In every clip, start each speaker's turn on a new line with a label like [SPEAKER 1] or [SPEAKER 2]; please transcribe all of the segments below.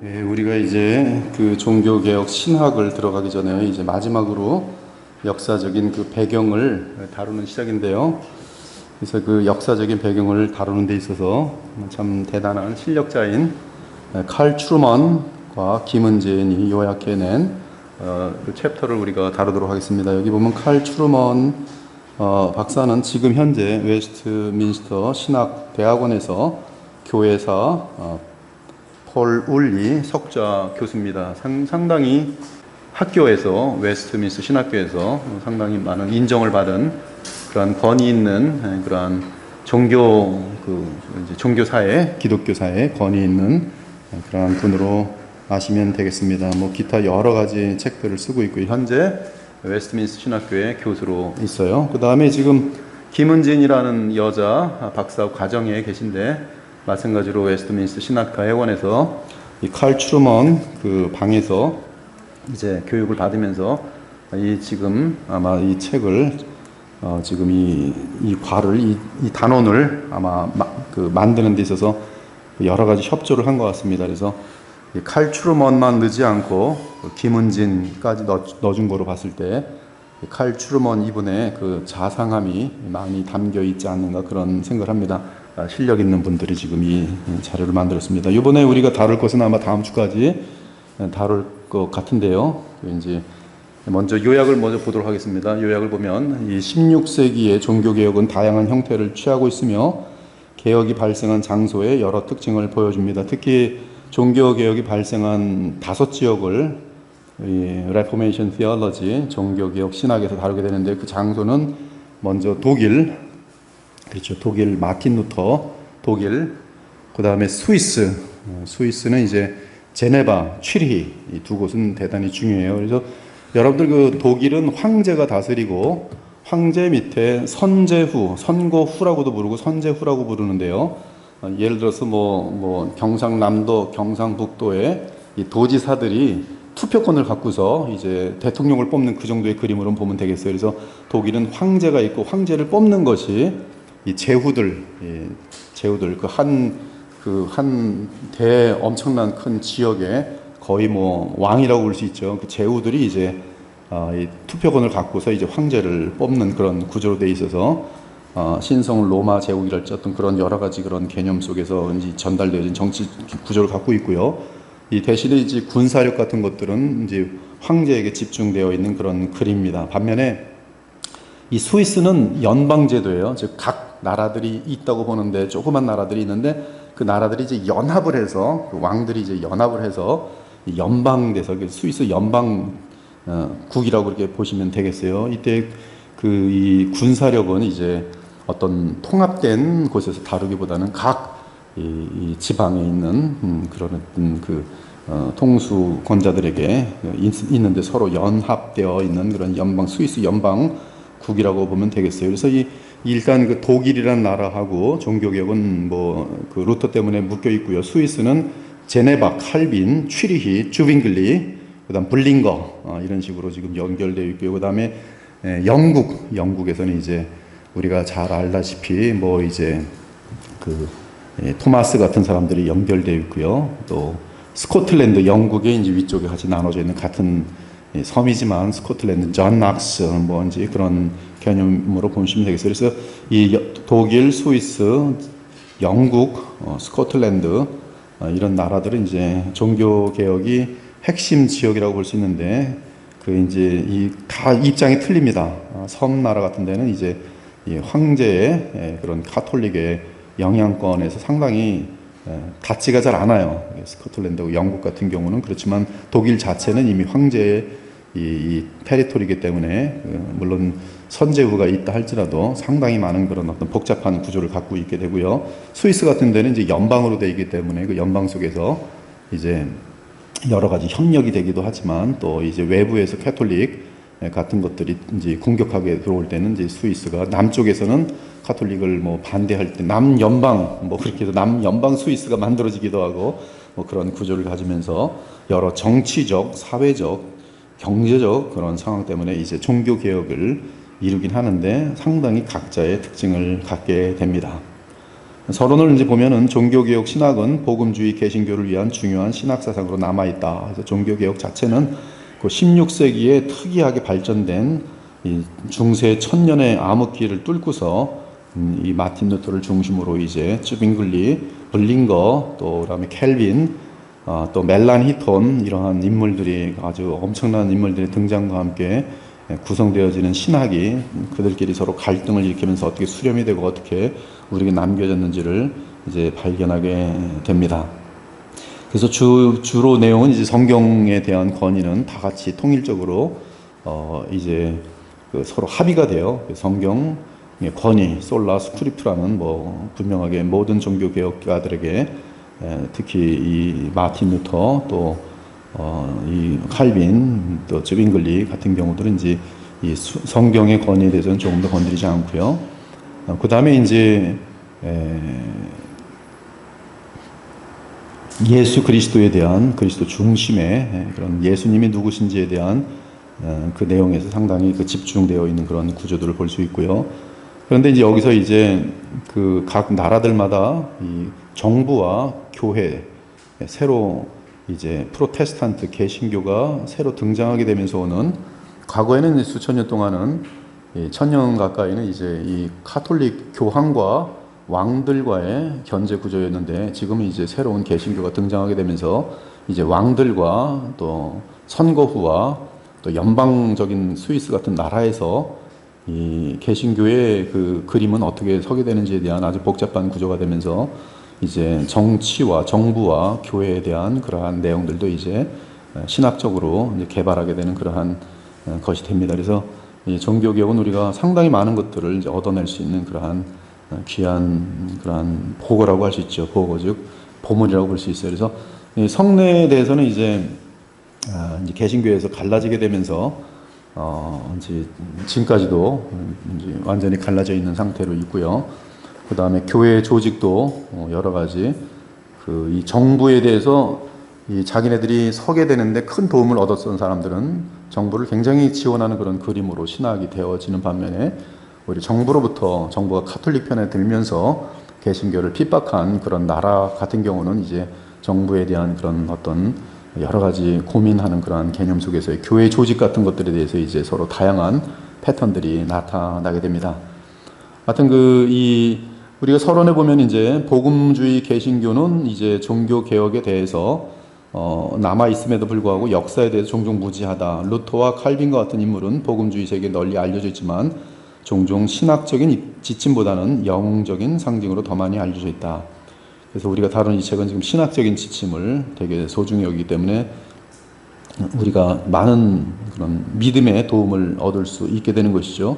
[SPEAKER 1] 예, 우리가 이제 그 종교개혁 신학을 들어가기 전에 이제 마지막으로 역사적인 그 배경을 다루는 시작인데요. 그래서 그 역사적인 배경을 다루는 데 있어서 참 대단한 실력자인 칼 트루먼과 김은재인이 요약해낸 그 챕터를 우리가 다루도록 하겠습니다. 여기 보면 칼 트루먼 박사는 지금 현재 웨스트민스터 신학대학원에서 교회사 폴 울리 석좌 교수입니다. 상당히 학교에서 웨스트민스터 신학교에서 상당히 많은 인정을 받은 그러한 권위 있는 그러한 종교사회, 기독교사회 권위 있는 그러한 분으로 아시면 되겠습니다. 뭐 기타 여러 가지 책들을 쓰고 있고 현재 웨스트민스터 신학교의 교수로 있어요. 그 다음에 지금 김은진이라는 여자 박사 과정에 계신데 마찬가지로 웨스트민스터 신학대학원에서 이 칼 트루먼 그 방에서 이제 교육을 받으면서 지금 아마 이 책을 지금 이 과를 이 단원을 아마 만드는 데 있어서 여러 가지 협조를 한 것 같습니다. 그래서 칼 트루먼만 넣지 않고 김은진까지 넣어준 거로 봤을 때 칼 트루먼 이분의 그 자상함이 많이 담겨 있지 않는가 그런 생각을 합니다. 실력 있는 분들이 지금 이 자료를 만들었습니다. 이번에 우리가 다룰 것은 아마 다음 주까지 다룰 것 같은데요. 이제 먼저 요약을 먼저 보도록 하겠습니다. 요약을 보면 이 16세기의 종교개혁은 다양한 형태를 취하고 있으며 개혁이 발생한 장소의 여러 특징을 보여줍니다. 특히 종교개혁이 발생한 5지역을 레포메이션 티올로지 종교개혁 신학에서 다루게 되는데 그 장소는 먼저 독일, 그렇죠. 독일 마틴 루터, 독일, 그 다음에 스위스는 이제 제네바, 취리히 이 두 곳은 대단히 중요해요. 그래서 여러분들 그 독일은 황제가 다스리고 황제 밑에 선제후, 선거후라고도 부르고 선제후라고 부르는데요. 예를 들어서 뭐 경상남도, 경상북도의 이 도지사들이 투표권을 갖고서 이제 대통령을 뽑는 그 정도의 그림으로 보면 되겠어요. 그래서 독일은 황제가 있고 황제를 뽑는 것이 이 제후들 그 한 엄청난 큰 지역에 거의 뭐 왕이라고 볼 수 있죠. 그 제후들이 이제 이 투표권을 갖고서 이제 황제를 뽑는 그런 구조로 돼 있어서 신성 로마 제국이랄지 어떤 그런 여러 가지 그런 개념 속에서 이제 전달되어진 정치 구조를 갖고 있고요. 이 대신에 이제 군사력 같은 것들은 이제 황제에게 집중되어 있는 그런 그림입니다. 반면에 이 스위스는 연방제도예요. 즉 각 나라들이 있다고 보는데 조그만 나라들이 있는데 그 나라들이 이제 연합을 해서 그 왕들이 이제 연합을 해서 연방돼서 스위스 연방국이라고 그렇게 보시면 되겠어요. 이때 이 군사력은 이제 어떤 통합된 곳에서 다루기보다는 각 이 지방에 있는 그런 통수권자들에게 있는데 서로 연합되어 있는 그런 스위스 연방국이라고 보면 되겠어요. 그래서 일단 그 독일이라는 나라하고 종교개혁은 그 루터 때문에 묶여 있고요. 스위스는 제네바, 칼빈, 취리히, 주빙글리, 그다음 블링거 이런 식으로 지금 연결되어 있고요. 그다음에 영국에서는 이제 우리가 잘 알다시피 이제 토마스 같은 사람들이 연결되어 있고요. 또 스코틀랜드, 영국의 이제 위쪽에 같이 나눠져 있는 같은 섬이지만 스코틀랜드, 존 낙스 이제 그런 개념으로 보시면 되겠어요. 그래서 이 독일, 스위스, 영국, 스코틀랜드 이런 나라들은 이제 종교 개혁이 핵심 지역이라고 볼 수 있는데 이제 다 입장이 틀립니다. 섬 나라 같은 데는 이제 이 황제의 그런 가톨릭의 영향권에서 상당히 닿지가 잘 않아요. 스코틀랜드, 영국 같은 경우는 그렇지만 독일 자체는 이미 황제의 이 테리토리이기 때문에 물론 선제후가 있다 할지라도 상당히 많은 그런 어떤 복잡한 구조를 갖고 있게 되고요. 스위스 같은 데는 이제 연방으로 되어 있기 때문에 그 연방 속에서 이제 여러 가지 협력이 되기도 하지만 또 이제 외부에서 캐톨릭 같은 것들이 이제 공격하게 들어올 때는 이제 스위스가 남쪽에서는 카톨릭을 반대할 때 남연방 그렇게 해서 남연방 스위스가 만들어지기도 하고 그런 구조를 가지면서 여러 정치적, 사회적, 경제적 그런 상황 때문에 이제 종교 개혁을 이루긴 하는데 상당히 각자의 특징을 갖게 됩니다. 서론을 이제 보면은 종교개혁 신학은 복음주의 개신교를 위한 중요한 신학사상으로 남아있다. 그래서 종교개혁 자체는 그 16세기에 특이하게 발전된 이 중세 천년의 암흑기를 뚫고서 이 마틴 루터를 중심으로 이제 쯔빙글리, 블링거, 또 그다음에 켈빈, 또 멜란 히톤 이러한 인물들이 아주 엄청난 인물들의 등장과 함께 구성되어지는 신학이 그들끼리 서로 갈등을 일으키면서 어떻게 수렴이 되고 어떻게 우리에게 남겨졌는지를 이제 발견하게 됩니다. 그래서 주로 내용은 이제 성경에 대한 건의는 다 같이 통일적으로 이제 그 서로 합의가 돼요. 성경 건의 솔라 스크립트라는 뭐 분명하게 모든 종교 개혁가들에게 특히 이 마틴 루터 또 이 칼빈 또 쯔빙글리 같은 경우들은 이제 이 성경의 권위에 대해서는 조금 더 건드리지 않고요. 그 다음에 이제 예수 그리스도에 대한 그리스도 중심의 그런 예수님이 누구신지에 대한 그 내용에서 상당히 그 집중되어 있는 그런 구조들을 볼 수 있고요. 그런데 이제 여기서 이제 그 각 나라들마다 이 정부와 교회 새로 이제 프로테스탄트 개신교가 새로 등장하게 되면서 오는 과거에는 수천 년 동안은 천년 가까이는 이제 이 카톨릭 교황과 왕들과의 견제 구조였는데 지금은 이제 새로운 개신교가 등장하게 되면서 이제 왕들과 또 선거 후와 또 연방적인 스위스 같은 나라에서 이 개신교의 그 그림은 어떻게 서게 되는지에 대한 아주 복잡한 구조가 되면서 이제 정치와 정부와 교회에 대한 그러한 내용들도 이제 신학적으로 이제 개발하게 되는 그러한 것이 됩니다. 그래서 이 종교개혁은 우리가 상당히 많은 것들을 이제 얻어낼 수 있는 그러한 귀한 그러한 보고라고 할 수 있죠. 보고 즉 보물이라고 볼 수 있어요. 그래서 이 성례에 대해서는 이제 개신교에서 갈라지게 되면서 이제 지금까지도 이제 완전히 갈라져 있는 상태로 있고요. 그 다음에 교회 조직도 여러 가지 이 정부에 대해서 이 자기네들이 서게 되는데 큰 도움을 얻었던 사람들은 정부를 굉장히 지원하는 그런 그림으로 신학이 되어지는 반면에 오히려 정부로부터 정부가 카톨릭 편에 들면서 개신교를 핍박한 그런 나라 같은 경우는 이제 정부에 대한 그런 어떤 여러 가지 고민하는 그러한 개념 속에서의 교회 조직 같은 것들에 대해서 이제 서로 다양한 패턴들이 나타나게 됩니다. 하여튼 우리가 서론에 보면 이제 복음주의 개신교는 이제 종교 개혁에 대해서 남아 있음에도 불구하고 역사에 대해서 종종 무지하다. 루터와 칼빈과 같은 인물은 복음주의 세계에 널리 알려져 있지만 종종 신학적인 지침보다는 영웅적인 상징으로 더 많이 알려져 있다. 그래서 우리가 다룬 이 책은 지금 신학적인 지침을 되게 소중히 여기기 때문에 우리가 많은 그런 믿음의 도움을 얻을 수 있게 되는 것이죠.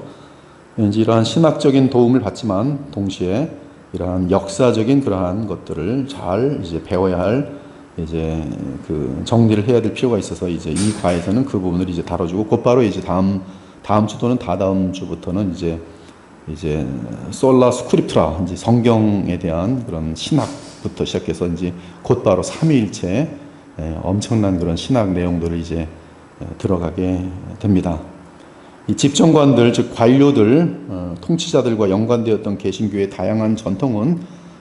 [SPEAKER 1] 왠지 이러한 신학적인 도움을 받지만 동시에 이러한 역사적인 그러한 것들을 잘 이제 배워야 할 이제 그 정리를 해야 될 필요가 있어서 이제 이 과에서는 그 부분을 이제 다뤄주고 곧바로 이제 다음 주 또는 다다음 주부터는 이제 솔라 스크립트라 이제 성경에 대한 그런 신학부터 시작해서 이제 곧바로 삼위일체 엄청난 그런 신학 내용들을 이제 들어가게 됩니다. 이 집정관들 즉 관료들 통치자들과 연관되었던 개신교의 다양한 전통은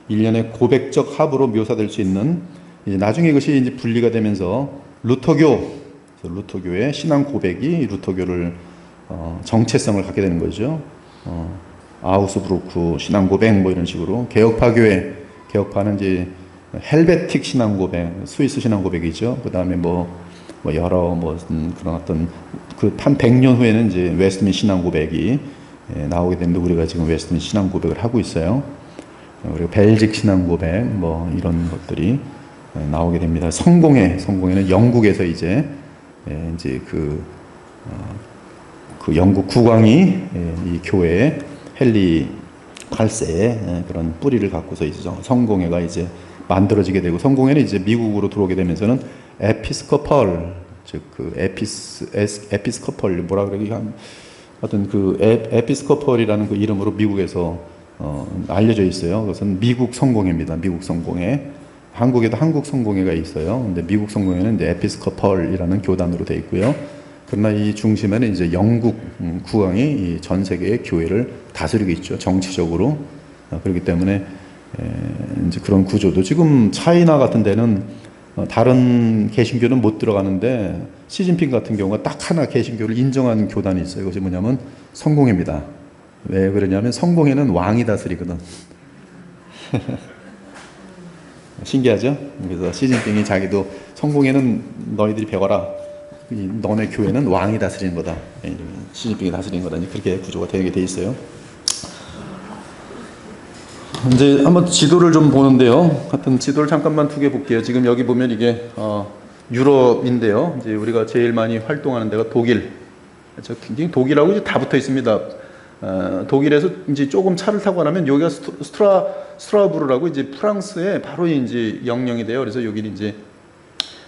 [SPEAKER 1] 일련의 고백적 합으로 묘사될 수 있는 이제 나중에 이것이 이제 분리가 되면서 루터교의 신앙 고백이 루터교를 정체성을 갖게 되는 거죠. 아우스부르크 신앙 고백 뭐 이런 식으로 개혁파는 이제 헬베틱 신앙 고백, 스위스 신앙 고백이죠. 그 다음에 여러 그런 어떤 한 100년 후에는 이제 웨스트민 신앙 고백이 나오게 되는데 우리가 지금 웨스트민 신앙 고백을 하고 있어요. 그리고 벨직 신앙 고백 이런 것들이 나오게 됩니다. 성공회는 영국에서 이제 그 영국 국왕이 이 교회에 헨리 8세의 그런 뿌리를 갖고서 이제 성공회가 이제 만들어지게 되고 성공회는 이제 미국으로 들어오게 되면서는 에피스코펄 즉 에피스코펄 뭐라 그러기 하여튼 에피스코펄이라는 그 이름으로 미국에서 알려져 있어요. 그것은 미국 성공회입니다. 미국 성공회. 한국에도 한국 성공회가 있어요. 근데 미국 성공회는 이제 에피스코펄이라는 교단으로 되어 있고요. 그러나 이 중심에는 이제 영국 국왕이 전 세계의 교회를 다스리고 있죠. 정치적으로. 그렇기 때문에 이제 그런 구조도 지금 차이나 같은 데는 다른 개신교는 못 들어가는데 시진핑 같은 경우가 딱 하나 개신교를 인정한 교단이 있어요. 그것이 뭐냐면 성공회입니다. 왜 그러냐면 성공회는 왕이 다스리거든. 신기하죠? 그래서 시진핑이 자기도 성공회는 너희들이 배워라. 너네 교회는 왕이 다스리는 거다. 시진핑이 다스리는 거다. 그렇게 구조가 되게 돼 있어요. 이제 한번 지도를 좀 보는데요. 하여튼 지도를 잠깐만 두 개 볼게요. 지금 여기 보면 이게 유럽인데요. 이제 우리가 제일 많이 활동하는 데가 독일. 굉장히 독일하고 이제 다 붙어 있습니다. 독일에서 이제 조금 차를 타고 나면 여기가 스트라스부르라고 이제 프랑스에 바로 이제 영령이 돼요. 그래서 여기는 이제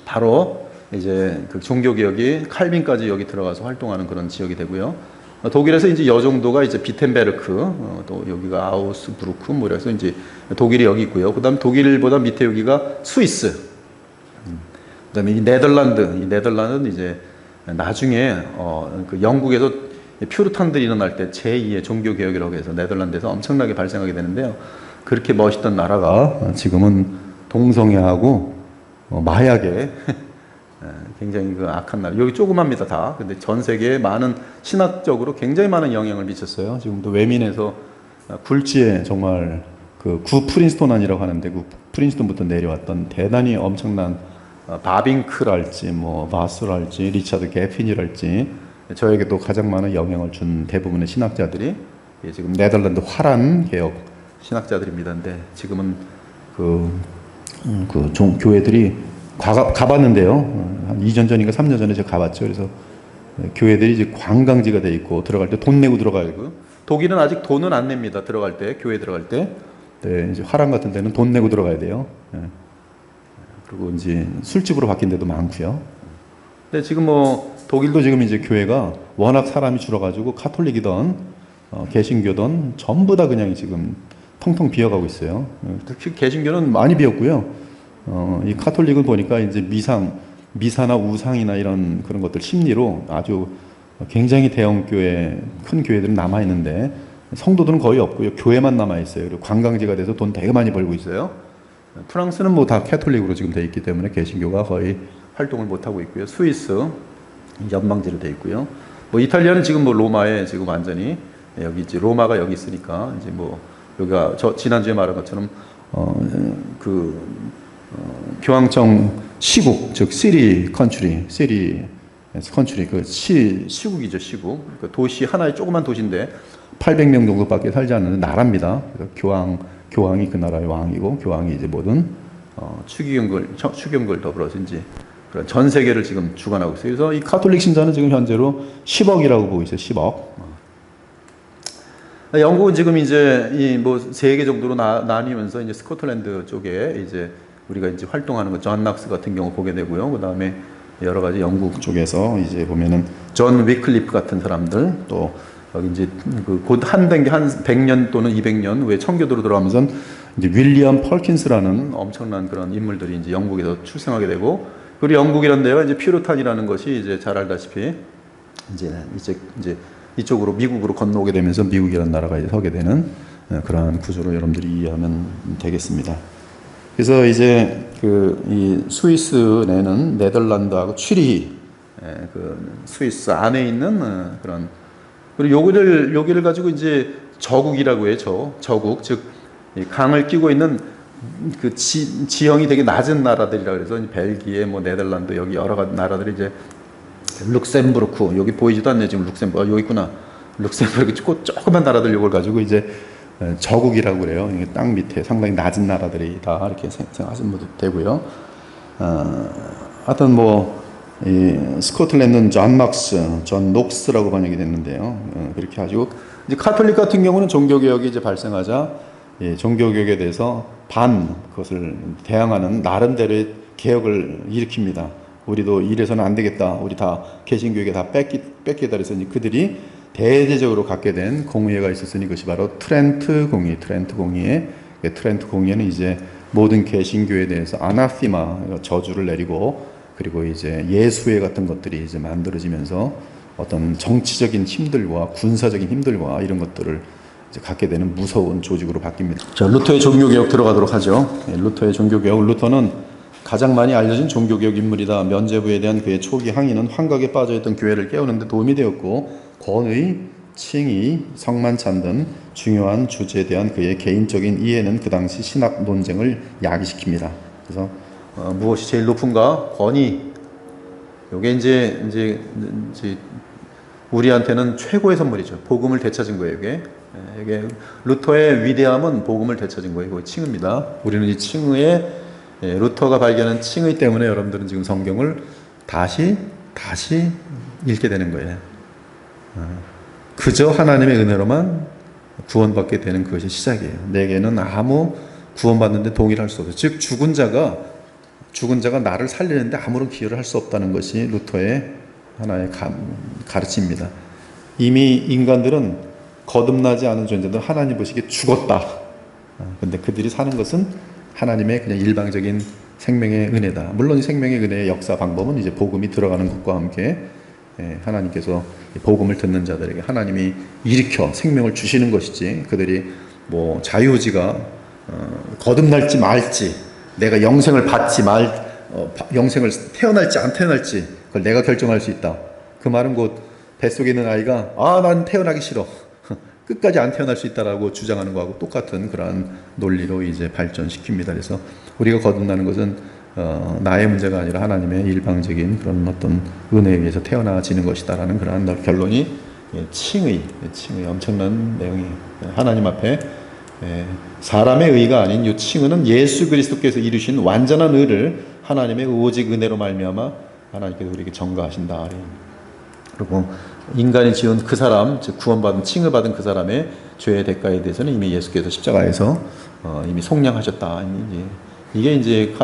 [SPEAKER 1] 바로 이제 그 종교개혁이 칼빈까지 여기 들어가서 활동하는 그런 지역이 되고요. 독일에서 이제 여 정도가 이제 비텐베르크, 또 여기가 아우스부르크, 뭐 이래서 이제 독일이 여기 있고요. 그 다음 독일보다 밑에 여기가 스위스. 그 다음에 이 네덜란드는 이제 나중에, 그 영국에서 퓨르탄들이 일어날 때 제2의 종교개혁이라고 해서 네덜란드에서 엄청나게 발생하게 되는데요. 그렇게 멋있던 나라가 지금은 동성애하고 마약에 굉장히 그 악한 나라. 여기 조그맣니다, 다. 근데 전 세계에 많은 신학적으로 굉장히 많은 영향을 미쳤어요. 지금도 외민에서 굴지에 정말 그 구 프린스톤안이라고 하는데 그 프린스톤부터 내려왔던 대단히 엄청난 바빙크랄지 뭐 바스랄지 리차드 게핀이랄지 저에게도 가장 많은 영향을 준 대부분의 신학자들이 지금 네덜란드 화란 개혁 신학자들입니다. 근데 지금은 교회들이 가봤는데요. 한 2년 전인가 3년 전에 제가 가봤죠. 그래서 교회들이 이제 관광지가 돼 있고 들어갈 때 돈 내고 들어가고 독일은 아직 돈은 안 냅니다. 들어갈 때 교회 들어갈 때 네, 이제 화랑 같은 데는 돈 내고 들어가야 돼요. 네. 그리고 이제 술집으로 바뀐 데도 많고요. 근데 지금 뭐 독일도 지금 이제 교회가 워낙 사람이 줄어가지고 카톨릭이던 개신교든 전부 다 그냥 지금 텅텅 비어가고 있어요. 특히 개신교는 많이 비었고요. 이 카톨릭을 보니까 이제 미사나 우상이나 이런 그런 것들 심리로 아주 굉장히 대형 교회, 큰 교회들은 남아 있는데 성도들은 거의 없고요. 교회만 남아 있어요. 그리고 관광지가 돼서 돈 되게 많이 벌고 있어요. 프랑스는 뭐 다 캐톨릭으로 지금 돼 있기 때문에 개신교가 거의 활동을 못 하고 있고요. 스위스 연방제로 돼 있고요. 뭐 이탈리아는 지금 뭐 로마에 지금 완전히 여기 이제 로마가 여기 있으니까 이제 뭐 여기가 지난주에 말한 것처럼 교황청 시국, 즉 시리 컨트리 그 시국이죠, 시국. 그 도시 하나의 조그만 도시인데 800명 정도밖에 살지 않는 나라입니다. 그래서 교황이 그 나라의 왕이고 교황이 이제 모든 추기경을 더불어서 이제 그런 전 세계를 지금 주관하고 있어요. 그래서 이 카톨릭 신자는 지금 현재로 10억이라고 보고 있어요. 10억. 영국은 지금 이제 이 뭐 3개 정도로 나뉘면서 이제 스코틀랜드 쪽에 이제 우리가 이제 활동하는 거 존 낙스 같은 경우 보게 되고요. 그 다음에 여러 가지 영국 쪽에서 이제 보면은 존 위클리프 같은 사람들 또 여기 이제 곧 한 100년 또는 200년 후에 청교도로 들어가면서 이제 윌리엄 펄킨스라는 엄청난 그런 인물들이 이제 영국에서 출생하게 되고 그리고 영국이라는 데가 이제 퓨르탄이라는 것이 이제 잘 알다시피 이제 이쪽으로 미국으로 건너오게 되면서 미국이라는 나라가 이제 서게 되는 그러한 구조로 여러분들이 이해하면 되겠습니다. 그래서 이제 이 스위스 내는 네덜란드하고 취리히 그 스위스 안에 있는 그런 그리고 여기를 가지고 이제 저국이라고 해요. 저국 즉 강을 끼고 있는 그 지형이 되게 낮은 나라들이라 그래서 벨기에 뭐 네덜란드 여기 여러 가지 나라들이 이제 룩셈부르크 여기 보이지도 않네 지금 룩셈부르크 여기 있구나 룩셈부르크 조그만 나라들 이걸 가지고 이제 저국이라고 그래요. 땅 밑에 상당히 낮은 나라들이 다 이렇게 생각하시면 되고요. 하여튼 이 스코틀랜드는 존 녹스라고 번역이 됐는데요. 그렇게 하시고 이제 카톨릭 같은 경우는 종교개혁이 이제 발생하자 종교개혁에 대해서 그것을 대항하는 나름대로의 개혁을 일으킵니다. 우리도 이래서는 안 되겠다. 우리 다 개신교에게 다 뺏기다 그래서 그들이 대대적으로 갖게 된 공의회가 있었으니 그것이 바로 트렌트 공의회는 이제 모든 개신교에 대해서 아나시마 저주를 내리고 그리고 이제 예수회 같은 것들이 이제 만들어지면서 어떤 정치적인 힘들과 군사적인 힘들과 이런 것들을 이제 갖게 되는 무서운 조직으로 바뀝니다. 자, 루터의 종교개혁 들어가도록 하죠. 루터의 종교개혁. 루터는 가장 많이 알려진 종교개혁 인물이다. 면죄부에 대한 그의 초기 항의는 환각에 빠져있던 교회를 깨우는 데 도움이 되었고, 권의, 칭의, 성만찬 등 중요한 주제에 대한 그의 개인적인 이해는 그 당시 신학 논쟁을 야기시킵니다. 그래서 무엇이 제일 높은가? 권위. 요게 이제 우리한테는 최고의 선물이죠. 복음을 되찾은 거예요, 이게 루터의 위대함은 복음을 되찾은 거예요. 이거 칭의입니다. 우리는 이 칭의에 루터가 발견한 칭의 때문에 여러분들은 지금 성경을 다시 읽게 되는 거예요. 그저 하나님의 은혜로만 구원받게 되는 그것이 시작이에요. 내게는 아무 구원받는데 동의를 할 수 없어요. 즉 죽은 자가 나를 살리는데 아무런 기여를 할 수 없다는 것이 루터의 하나의 가르침입니다. 이미 인간들은 거듭나지 않은 존재들 하나님 보시기에 죽었다. 근데 그들이 사는 것은 하나님의 그냥 일방적인 생명의 은혜다. 물론 생명의 은혜의 역사 방법은 이제 복음이 들어가는 것과 함께 하나님께서 복음을 듣는 자들에게 하나님이 일으켜 생명을 주시는 것이지, 그들이 뭐 자유의지가 거듭날지 말지, 내가 영생을 받지 영생을 태어날지 안 태어날지 그걸 내가 결정할 수 있다. 그 말은 곧 뱃속에 있는 아이가 난 태어나기 싫어, 끝까지 안 태어날 수 있다라고 주장하는 거하고 똑같은 그러한 논리로 이제 발전시킵니다. 그래서 우리가 거듭나는 것은 나의 문제가 아니라 하나님의 일방적인 그런 어떤 은혜에 의해서 태어나지는 것이다라는 그러한 결론이 칭의 엄청난 내용이 하나님 앞에 사람의 의가 아닌 이 칭의는 예수 그리스도께서 이루신 완전한 의를 하나님의 오직 은혜로 말미암아 하나님께서 우리에게 전가하신다. 그리고 인간이 지은 그 사람, 즉 구원받은 칭의받은 그 사람의 죄의 대가에 대해서는 이미 예수께서 십자가에서 이미 속량하셨다. 이게 이제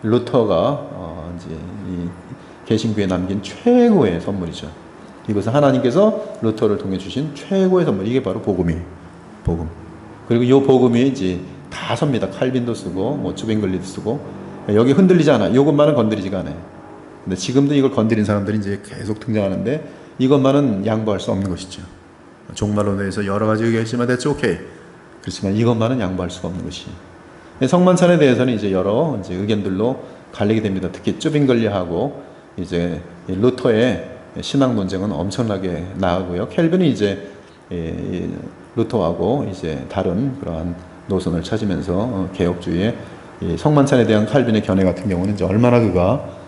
[SPEAKER 1] 루터가 이제 이 개신교에 남긴 최고의 선물이죠. 이것은 하나님께서 루터를 통해 주신 최고의 선물. 이게 바로 복음이에요. 복음. 그리고 이 복음이 이제 다 섭니다. 칼빈도 쓰고 뭐 주뱅글리도 쓰고, 여기 흔들리지 않아. 이것만은 건드리지가 않아요. 근데 지금도 이걸 건드린 사람들이 이제 계속 등장하는데 이것만은 양보할 수 없는 것이죠. 종말론에 대해서 여러 가지 의견이 있지만 that's okay. 그렇지만 이것만은 양보할 수가 없는 것이. 성만찬에 대해서는 이제 여러 이제 의견들로 갈리게 됩니다. 특히 쭈빙글리하고 이제 루터의 신학 논쟁은 엄청나게 나가고요. 켈빈이 이제 루터하고 이제 다른 그러한 노선을 찾으면서 개혁주의의 성만찬에 대한 칼빈의 견해 같은 경우는 이제 얼마나 그가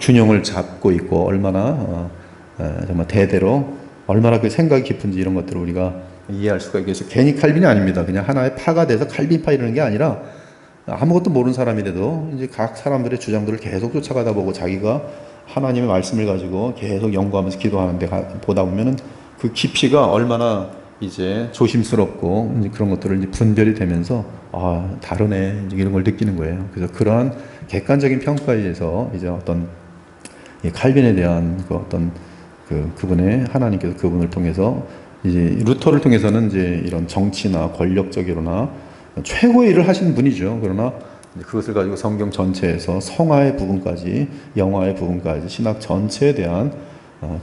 [SPEAKER 1] 균형을 잡고 있고 얼마나 정말 대대로 얼마나 그 생각이 깊은지 이런 것들을 우리가 이해할 수가 있겠어요. 괜히 칼빈이 아닙니다. 그냥 하나의 파가 돼서 칼빈파 이러는 게 아니라 아무것도 모르는 사람이라도 이제 각 사람들의 주장들을 계속 쫓아가다 보고 자기가 하나님의 말씀을 가지고 계속 연구하면서 기도하는데 보다 보면은 그 깊이가 얼마나 이제 조심스럽고 이제 그런 것들을 이제 분별이 되면서 다르네 이제 이런 걸 느끼는 거예요. 그래서 그러한 객관적인 평가에 의해서 이제 어떤 칼빈에 대한 그 어떤 그분의 하나님께서 그분을 통해서 이제 루터를 통해서는 이제 이런 정치나 권력적이거나 최고의 일을 하신 분이죠. 그러나 그것을 가지고 성경 전체에서 성화의 부분까지, 영화의 부분까지, 신학 전체에 대한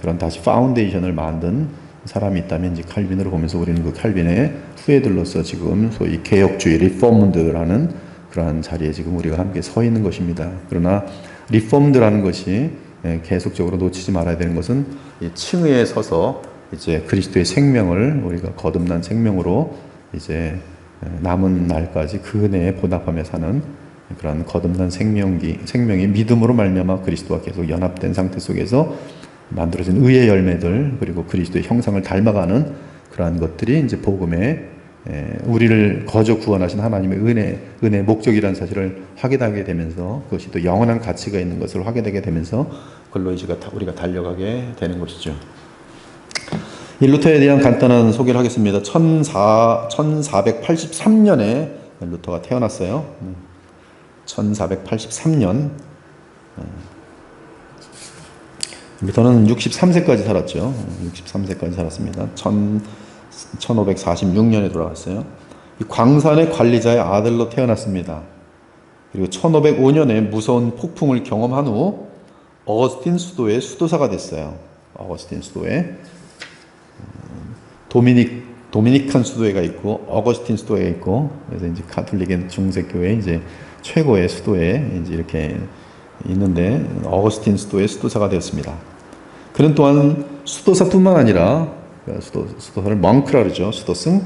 [SPEAKER 1] 그런 다시 파운데이션을 만든 사람이 있다면 이제 칼빈으로 보면서 우리는 그 칼빈의 후예들로서 지금 소위 개혁주의 리포먼드라는 그러한 자리에 지금 우리가 함께 서 있는 것입니다. 그러나 리포먼드라는 것이 계속적으로 놓치지 말아야 되는 것은 이 층위에 서서 이제 그리스도의 생명을 우리가 거듭난 생명으로 이제 남은 날까지 그 은혜에 보답하며 사는 그런 거듭난 생명이 믿음으로 말미암아 그리스도와 계속 연합된 상태 속에서 만들어진 의의 열매들, 그리고 그리스도의 형상을 닮아가는 그러한 것들이 이제 복음의 우리를 거저 구원하신 하나님의 은혜의 목적이라는 사실을 확인하게 되면서 그것이 또 영원한 가치가 있는 것을 확인하게 되면서 그걸로 이제 우리가 달려가게 되는 것이죠. 이 루터에 대한 간단한 소개를 하겠습니다. 1483년에 루터가 태어났어요. 1483년. 루터는 63세까지 살았죠. 63세까지 살았습니다. 1546년에 돌아갔어요. 이 광산의 관리자의 아들로 태어났습니다. 그리고 1505년에 무서운 폭풍을 경험한 후 어거스틴 수도의 수도사가 됐어요. 어거스틴 수도의 도미닉 도미니칸 수도회가 있고 어거스틴 수도회가 있고, 그래서 이제 가톨릭의 중세교회 이제 최고의 수도회 이제 이렇게 있는데, 어거스틴 수도의 수도사가 되었습니다. 그는 또한 수도사뿐만 아니라 수도사를 멍크라 그러죠. 수도승.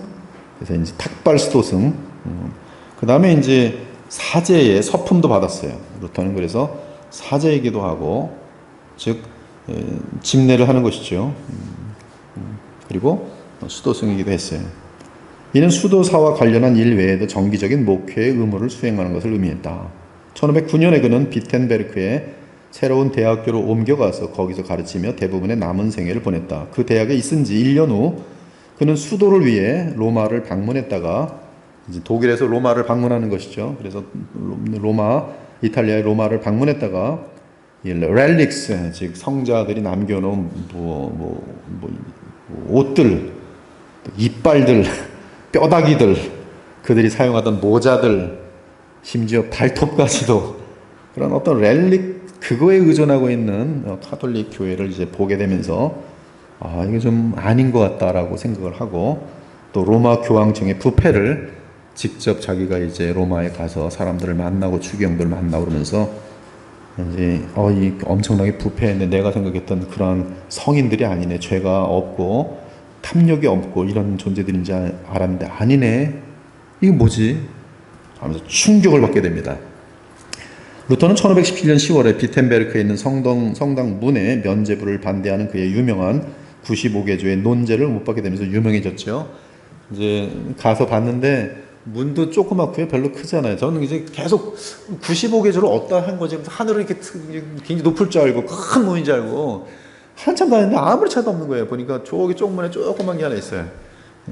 [SPEAKER 1] 그래서 이제 탁발 수도승. 그 다음에 이제 사제의 서품도 받았어요. 루터는 그래서 사제이기도 하고, 즉 집례를 하는 것이죠. 그리고 수도승이기도 했어요. 이는 수도사와 관련한 일 외에도 정기적인 목회의 의무를 수행하는 것을 의미했다. 1509년에 그는 비텐베르크에 새로운 대학교로 옮겨가서 거기서 가르치며 대부분의 남은 생애를 보냈다. 그 대학에 있은 지 1년 후 그는 수도를 위해 로마를 방문했다가, 이제 독일에서 로마를 방문하는 것이죠. 그래서 이탈리아의 로마를 방문했다가 이 렐릭스, 즉 성자들이 남겨놓은 옷들, 이빨들, 뼈다귀들, 그들이 사용하던 모자들, 심지어 발톱까지도 그런 어떤 렐릭, 그거에 의존하고 있는 카톨릭 교회를 이제 보게 되면서 이게 좀 아닌 것 같다라고 생각을 하고, 또 로마 교황청의 부패를 직접 자기가 이제 로마에 가서 사람들을 만나고 추기경들을 만나고 그러면서 이제 이 엄청나게 부패했는데 내가 생각했던 그런 성인들이 아니네, 죄가 없고 탐욕이 없고 이런 존재들인지 알았는데 아니네, 이게 뭐지 하면서 충격을 받게 됩니다. 루터는 1517년 10월에 비텐베르크에 있는 성당 문에 면죄부를 반대하는 그의 유명한 95개조의 논제를 못 받게 되면서 유명해졌죠. 이제 가서 봤는데 문도 조그맣고요, 별로 크지 않아요. 저는 이제 계속 95개조를 어디다 한 거지, 하늘을 이렇게 굉장히 높을 줄 알고 큰 문인 줄 알고 한참 다녔는데 아무리 차도 없는 거예요. 보니까 저기 쪽문에 조그만 게 하나 있어요.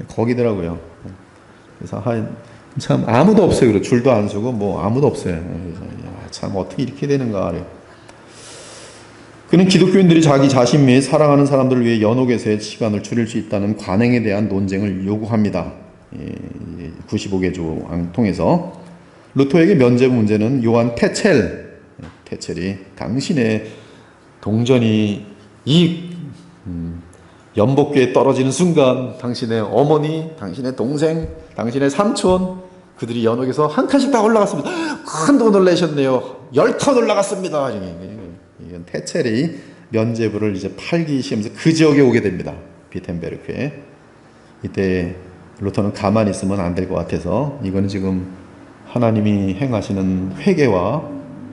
[SPEAKER 1] 거기더라고요. 그래서 참 아무도 없어요. 그리고 줄도 안 서고 뭐 아무도 없어요. 그래서 참 어떻게 이렇게 되는가. 그는 기독교인들이 자기 자신 및 사랑하는 사람들을 위해 연옥에서의 시간을 줄일 수 있다는 관행에 대한 논쟁을 요구합니다. 95개조 통해서 루터에게 면죄부 문제는 요한 테첼이 당신의 동전이 이 연복궤에 떨어지는 순간 당신의 어머니, 당신의 동생, 당신의 삼촌, 그들이 연옥에서 한 칸씩 다 올라갔습니다. 큰 돈을 내셨네요. 10칸 올라갔습니다. 이건 테첼이 면죄부를 이제 팔기 시작하면서 그 지역에 오게 됩니다. 비텐베르크에. 이때 루터는 가만히 있으면 안 될 것 같아서, 이거는 지금 하나님이 행하시는 회개와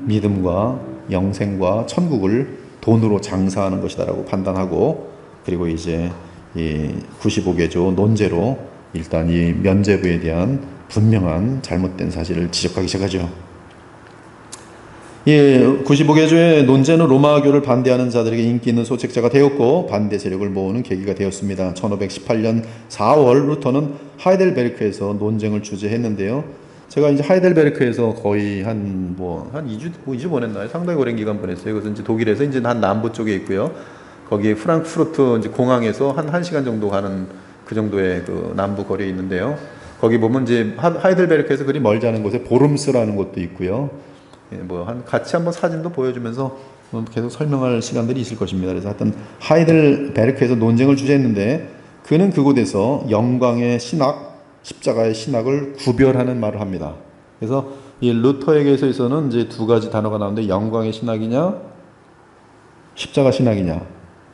[SPEAKER 1] 믿음과 영생과 천국을 돈으로 장사하는 것이다라고 판단하고, 그리고 이제 이 95개조 논제로 일단 이 면죄부에 대한 분명한 잘못된 사실을 지적하기 시작하죠. 이 95개조의 논제는 로마교를 반대하는 자들에게 인기 있는 소책자가 되었고 반대 세력을 모으는 계기가 되었습니다. 1518년 4월 루터는 하이델베르크에서 논쟁을 주재했는데요. 제가 이제 하이델베르크에서 거의 한 2주 보냈나요? 상당히 오랜 기간 보냈어요. 그래서 이제 독일에서 이제 한 남부 쪽에 있고요. 거기 프랑크푸르트 이제 공항에서 한 1시간 정도 가는 그 정도의 그 남부 거리에 있는데요. 거기 보면 이제 하이델베르크에서 그리 멀지 않은 곳에 보름스라는 곳도 있고요. 같이 한번 사진도 보여주면서 계속 설명할 시간들이 있을 것입니다. 그래서 하여튼 하이델베르크에서 논쟁을 주재했는데, 그는 그곳에서 영광의 신학, 십자가의 신학을 구별하는 말을 합니다. 그래서 이 루터에게서는 이제 두 가지 단어가 나오는데, 영광의 신학이냐, 십자가 신학이냐.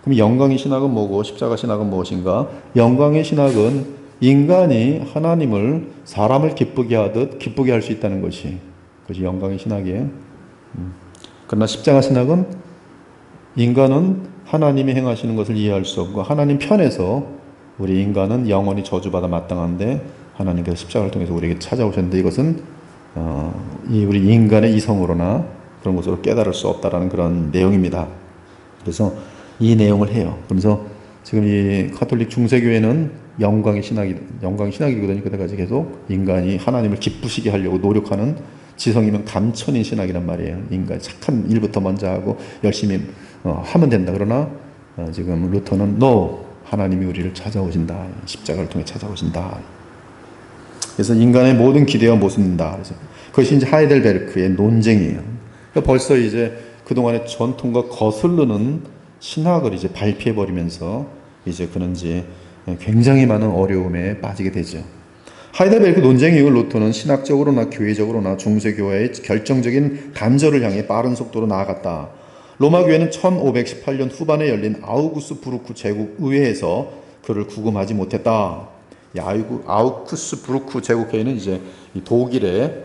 [SPEAKER 1] 그럼 영광의 신학은 뭐고 십자가 신학은 무엇인가? 영광의 신학은 인간이 하나님을, 사람을 기쁘게 하듯 기쁘게 할 수 있다는 것이, 그것이 영광의 신학이에요. 그러나 십자가 신학은 인간은 하나님이 행하시는 것을 이해할 수 없고 하나님 편에서 우리 인간은 영원히 저주받아 마땅한데 하나님께서 십자가를 통해서 우리에게 찾아오셨는데, 이것은 우리 인간의 이성으로나 그런 것으로 깨달을 수 없다라는 그런 내용입니다. 그래서 이 내용을 해요. 그래서 지금 이 가톨릭 중세교회는 영광의 신학이거든요. 그때까지 계속 인간이 하나님을 기쁘시게 하려고 노력하는, 지성이면 감천인 신학이란 말이에요. 인간 착한 일부터 먼저 하고 열심히 하면 된다. 그러나 지금 루터는 하나님이 우리를 찾아오신다. 십자가를 통해 찾아오신다. 그래서 인간의 모든 기대와 모순다. 그래서 그것이 이제 하이델베르크의 논쟁이에요. 그러니까 벌써 이제 그동안의 전통과 거슬르는 신학을 이제 발피해 버리면서 이제 그는 이제 굉장히 많은 어려움에 빠지게 되죠. 하이델베르크 논쟁 이후 루터는 신학적으로나 교회적으로나 중세교회의 결정적인 단절을 향해 빠른 속도로 나아갔다. 로마 교회는 1518년 후반에 열린 아우구스부르크 제국의회에서 그를 구금하지 못했다. 이 아우구스부르크 제국회의는 이제 이 독일의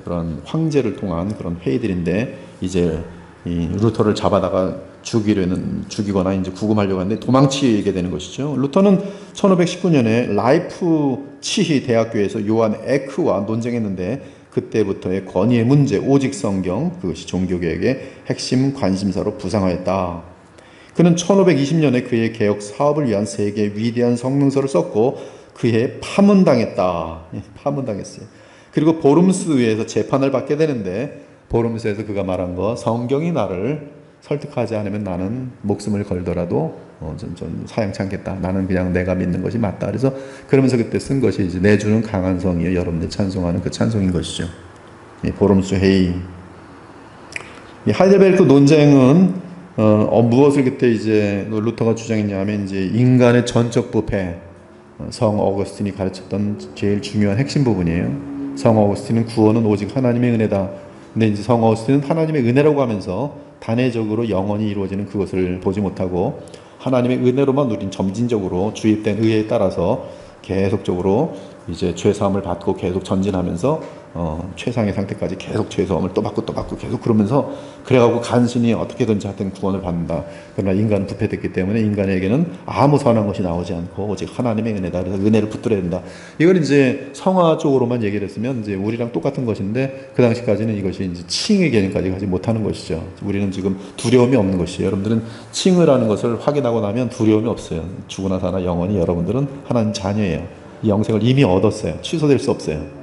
[SPEAKER 1] 그런 황제를 통한 그런 회의들인데, 이제 이 루터를 잡아다가 죽이거나 이제 구금하려고 하는데 도망치게 되는 것이죠. 루터는 1519년에 라이프치히 대학교에서 요한 에크와 논쟁했는데, 그때부터의 권위의 문제, 오직 성경, 그것이 종교개혁의 핵심 관심사로 부상하였다. 그는 1520년에 그의 개혁 사업을 위한 세계의 위대한 성명서를 썼고 그해 파문당했다. 파문당했어요. 그리고 보름스 의회에서 재판을 받게 되는데, 보름스에서 그가 말한 거, 성경이 나를 설득하지 않으면 나는 목숨을 걸더라도 전 사양치 않겠다. 나는 그냥 내가 믿는 것이 맞다. 그래서 그러면서 그때 쓴 것이 이제 내주는 강한 성이요 여러분들 찬송하는 그 찬송인 것이죠. 이 보름스 회의. 이 하이델베르크 논쟁은 무엇을 그때 이제 루터가 주장했냐면, 이제 인간의 전적 부패, 성 어거스틴이 가르쳤던 제일 중요한 핵심 부분이에요. 성 어거스틴은 구원은 오직 하나님의 은혜다. 근데 이제 성 어거스틴은 하나님의 은혜라고 하면서 단회적으로 영원히 이루어지는 그것을 보지 못하고 하나님의 은혜로만 누린 점진적으로 주입된 의회에 따라서 계속적으로 이제 죄사함을 받고 계속 전진하면서 최상의 상태까지 계속 죄사함을 또 받고 계속 그러면서 그래가고 간신히 어떻게든지 하여튼 구원을 받는다. 그러나 인간은 부패됐기 때문에 인간에게는 아무 선한 것이 나오지 않고 오직 하나님의 은혜다. 그래서 은혜를 붙들어야 된다. 이걸 이제 성화 쪽으로만 얘기를 했으면 이제 우리랑 똑같은 것인데, 그 당시까지는 이것이 이제 칭의 개념까지 가지 못하는 것이죠. 우리는 지금 두려움이 없는 것이에요. 여러분들은 칭을 하는 것을 확인하고 나면 두려움이 없어요. 죽으나 사나 영원히 여러분들은 하나님 자녀예요. 이 영생을 이미 얻었어요. 취소될 수 없어요.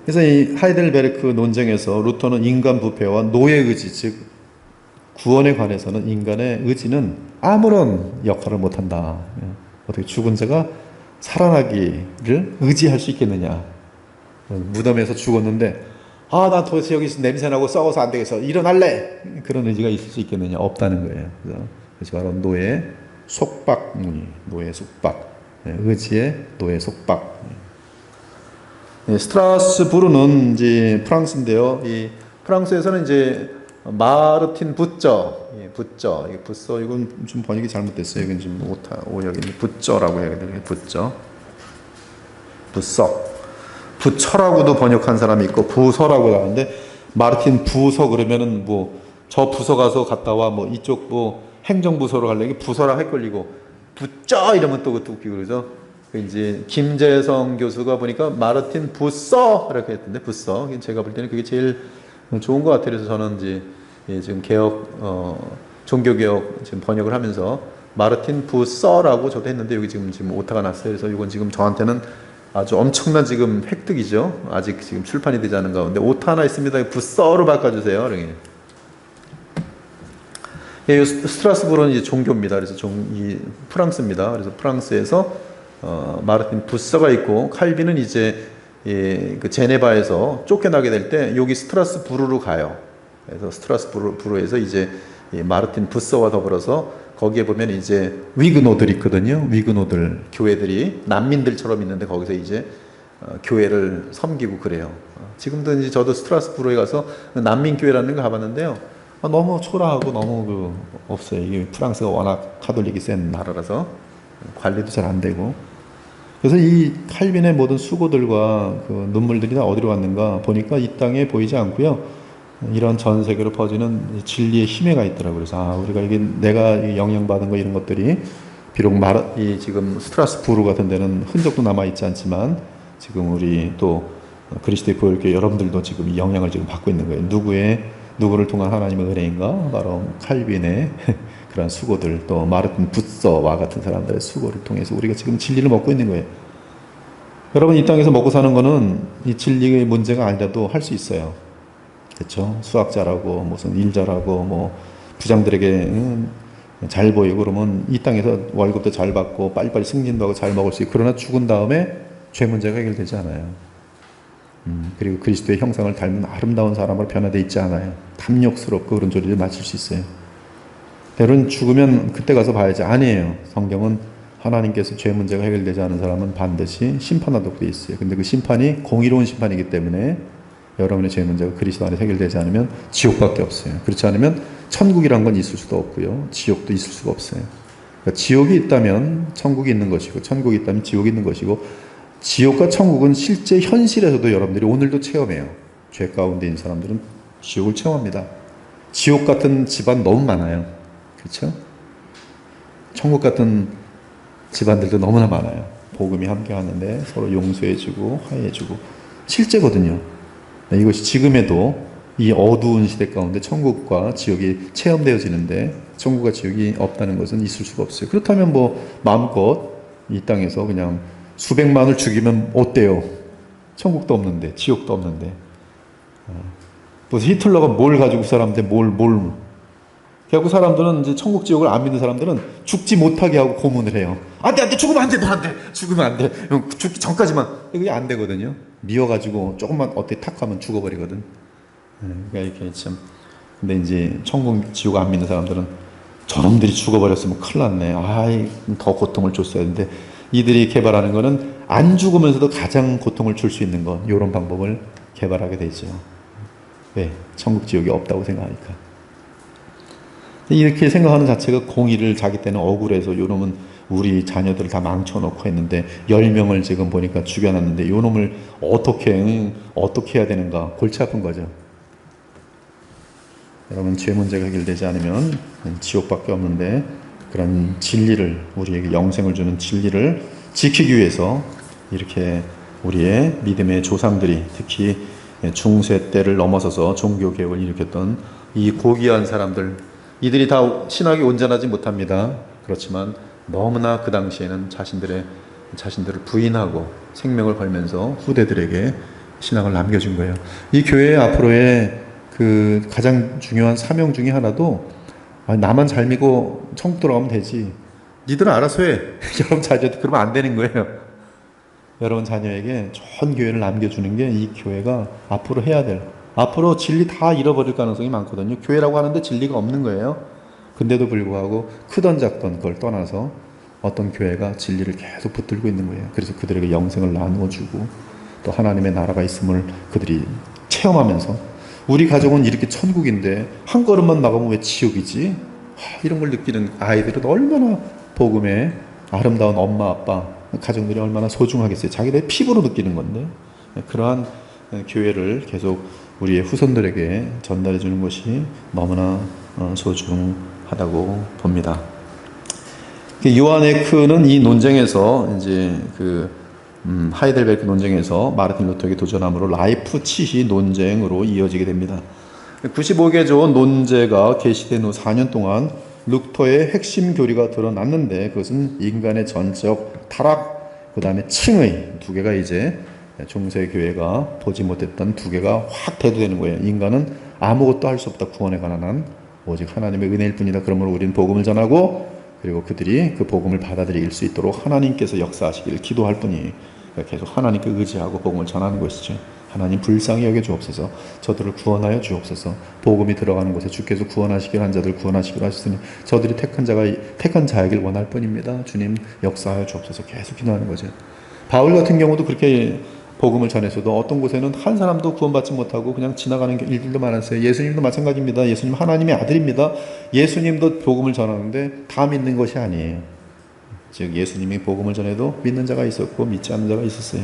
[SPEAKER 1] 그래서 이 하이델베르크 논쟁에서 루터는 인간 부패와 노예 의지, 즉 구원에 관해서는 인간의 의지는 아무런 역할을 못한다. 어떻게 죽은 자가 살아나기를 의지할 수 있겠느냐. 무덤에서 죽었는데 나 도대체 여기서 냄새나고 썩어서 안 되겠어, 일어날래, 그런 의지가 있을 수 있겠느냐. 없다는 거예요. 그래서 바로 노예 속박, 노예 속박, 의지의 노예 속박. 스트라스부르는 이제 프랑스인데요. 이 프랑스에서는 이제 마르틴 부쩌, 이게 부써, 이건 좀 번역이 잘못됐어요. 이건 지금 오역이 부쩌라고 해야 되는 부쩌, 부처라고도 번역한 사람이 있고 부서라고 하는데, 마르틴 부서 그러면은 뭐 저 부서 가서 갔다 와, 뭐 이쪽 뭐 행정부서로 가려면 이게 부서랑 헷갈리고, 부쩌 이러면 또 그것도 웃기고 그러죠. 이제 김재성 교수가 보니까 마르틴 부서 이렇게 했던데, 부서. 제가 볼 때는 그게 제일 좋은 것 같아요. 그래서 저는 이제 지금 종교개혁 지금 번역을 하면서 마르틴 부서라고 저도 했는데, 여기 지금 오타가 났어요. 그래서 이건 지금 저한테는 아주 엄청난 지금 획득이죠. 아직 지금 출판이 되지 않은 가운데 오타 하나 있습니다. 부서로 바꿔주세요. 이렇게. 스트라스부르는 이제 종교입니다. 그래서 이 프랑스입니다. 그래서 프랑스에서 마르틴 부서가 있고, 칼빈은 이제 그 제네바에서 쫓겨나게 될 때 여기 스트라스부르로 가요. 그래서 스트라스부르에서 이제 마르틴 부서와 더불어서 거기에 보면 이제 위그노들이 있거든요. 위그노들 교회들이 난민들처럼 있는데 거기서 이제 교회를 섬기고 그래요. 지금도 이제 저도 스트라스부르에 가서 난민 교회라는 거 가봤는데요. 너무 초라하고 너무 없어요. 이게 프랑스가 워낙 카톨릭이 센 나라라서 관리도 잘 안 되고. 그래서 이 칼빈의 모든 수고들과 그 눈물들이 다 어디로 갔는가 보니까 이 땅에 보이지 않고요. 이런 전 세계로 퍼지는 진리의 힘에가 있더라고요. 그래서 우리가 이게 내가 영향받은 거 이런 것들이 비록 지금 스트라스부르 같은 데는 흔적도 남아 있지 않지만, 지금 우리 또 그리스도의 보혈교회 여러분들도 지금 이 영향을 지금 받고 있는 거예요. 누구를 통한 하나님의 은혜인가? 바로 칼빈의 그런 수고들, 또 마르틴 부서와 같은 사람들의 수고를 통해서 우리가 지금 진리를 먹고 있는 거예요. 여러분, 이 땅에서 먹고 사는 거는 이 진리의 문제가 아니라도 할 수 있어요. 그렇죠? 수학 잘하고 무슨 일 잘하고 뭐 부장들에게 잘 보이고 그러면 이 땅에서 월급도 잘 받고 빨리빨리 승진도 하고 잘 먹을 수 있고, 그러나 죽은 다음에 죄 문제가 해결되지 않아요. 그리고 그리스도의 형상을 닮은 아름다운 사람으로 변화되어 있지 않아요. 탐욕스럽고 그런 소리를 맞출 수 있어요. 때로는 죽으면 그때 가서 봐야지. 아니에요. 성경은 하나님께서 죄 문제가 해결되지 않은 사람은 반드시 심판하도록 되어 있어요. 근데 그 심판이 공의로운 심판이기 때문에 여러분의 죄 문제가 그리스도 안에 해결되지 않으면 지옥밖에 없어요. 그렇지 않으면 천국이란 건 있을 수도 없고요. 지옥도 있을 수가 없어요. 그러니까 지옥이 있다면 천국이 있는 것이고 천국이 있다면 지옥이 있는 것이고 지옥과 천국은 실제 현실에서도 여러분들이 오늘도 체험해요. 죄 가운데 있는 사람들은 지옥을 체험합니다. 지옥 같은 집안 너무 많아요. 그렇죠? 천국 같은 집안들도 너무나 많아요. 복음이 함께 하는데 서로 용서해주고 화해해주고 실제거든요. 이것이 지금에도 이 어두운 시대 가운데 천국과 지옥이 체험되어지는데 천국과 지옥이 없다는 것은 있을 수가 없어요. 그렇다면 뭐 마음껏 이 땅에서 그냥 수백만을 죽이면 어때요? 천국도 없는데 지옥도 없는데 무슨 히틀러가 뭘 가지고 사람한테 결국 사람들은 이제 천국 지옥을 안 믿는 사람들은 죽지 못하게 하고 고문을 해요. 안 돼, 죽으면 안 돼, 너 안 돼, 죽으면 안 돼. 죽기 전까지만. 그게 안 되거든요. 미워가지고 조금만 어떻게 탁 하면 죽어버리거든. 그러니까 이렇게 참. 근데 이제 천국 지옥 안 믿는 사람들은 저놈들이 죽어버렸으면 큰일 났네. 아이, 더 고통을 줬어야 했는데 이들이 개발하는 거는 안 죽으면서도 가장 고통을 줄 수 있는 것, 이런 방법을 개발하게 되죠. 왜? 천국 지옥이 없다고 생각하니까. 이렇게 생각하는 자체가 공의를 자기 때는 억울해서 요놈은 우리 자녀들을 다 망쳐놓고 했는데 10명을 지금 보니까 죽여놨는데 요놈을 어떻게 해야 되는가 골치 아픈 거죠. 여러분 죄 문제가 해결되지 않으면 지옥밖에 없는데 그런 진리를 우리에게 영생을 주는 진리를 지키기 위해서 이렇게 우리의 믿음의 조상들이 특히 중세 때를 넘어서서 종교개혁을 일으켰던 이 고귀한 사람들 이들이 다 신학이 온전하지 못합니다. 그렇지만 너무나 그 당시에는 자신들을 부인하고 생명을 걸면서 후대들에게 신학을 남겨준 거예요. 이 교회의 앞으로의 그 가장 중요한 사명 중에 하나도 나만 잘 믿고 천국 들어가면 되지. 니들은 알아서 해. 여러분 자녀한테 그러면 안 되는 거예요. 여러분 자녀에게 좋은 교회를 남겨주는 게 이 교회가 앞으로 해야 될 앞으로 진리 다 잃어버릴 가능성이 많거든요. 교회라고 하는데 진리가 없는 거예요. 근데도 불구하고 크던 작던 그걸 떠나서 어떤 교회가 진리를 계속 붙들고 있는 거예요. 그래서 그들에게 영생을 나누어주고 또 하나님의 나라가 있음을 그들이 체험하면서 우리 가족은 이렇게 천국인데 한 걸음만 나가면 왜 지옥이지? 이런 걸 느끼는 아이들은 얼마나 복음의 아름다운 엄마 아빠 가정들이 얼마나 소중하겠어요. 자기들 피부로 느끼는 건데 그러한 교회를 계속 우리의 후손들에게 전달해 주는 것이 너무나 소중하다고 봅니다. 요한 에크는 이 논쟁에서 이제 하이델베르크 논쟁에서 마르틴 루터에게 도전함으로 라이프 치히 논쟁으로 이어지게 됩니다. 95개 논제가 게시된 후 4년 동안 루터의 핵심 교리가 드러났는데 그것은 인간의 전적 타락, 그 다음에 칭의 두 개가 이제 중세 교회가 보지 못했던 두 개가 확 대두되는 거예요. 인간은 아무것도 할 수 없다. 구원에 관한 한 오직 하나님의 은혜일 뿐이다. 그러므로 우리는 복음을 전하고 그리고 그들이 그 복음을 받아들일 수 있도록 하나님께서 역사하시기를 기도할 뿐이 계속 하나님께 의지하고 복음을 전하는 것이죠. 하나님 불쌍히 여겨 주옵소서. 저들을 구원하여 주옵소서. 복음이 들어가는 곳에 주께서 구원하시기를 한 자들 구원하시기로 하셨으니 저들이 택한 자이길 원할 뿐입니다. 주님 역사하여 주옵소서. 계속 기도하는 거죠. 바울 같은 경우도 그렇게 복음을 전해서도 어떤 곳에는 한 사람도 구원받지 못하고 그냥 지나가는 일들도 많았어요. 예수님도 마찬가지입니다. 예수님 하나님의 아들입니다. 예수님도 복음을 전하는데 다 믿는 것이 아니에요. 즉 예수님이 복음을 전해도 믿는 자가 있었고 믿지 않는 자가 있었어요.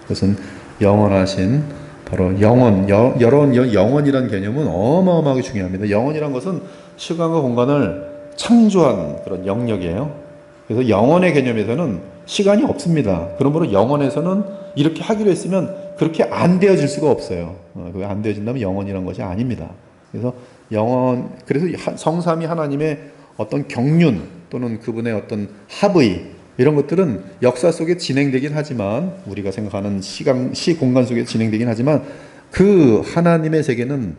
[SPEAKER 1] 그것은 영원하신 바로 영원이라는 개념은 어마어마하게 중요합니다. 영원이란 것은 시간과 공간을 창조한 그런 영역이에요. 그래서 영원의 개념에서는 시간이 없습니다. 그러므로 영원에서는 이렇게 하기로 했으면 그렇게 안 되어질 수가 없어요. 그게 안 되어진다면 영원이란 것이 아닙니다. 그래서 그래서 성삼위 하나님의 어떤 경륜 또는 그분의 어떤 합의 이런 것들은 역사 속에 진행되긴 하지만 우리가 생각하는 시 공간 속에 진행되긴 하지만 그 하나님의 세계는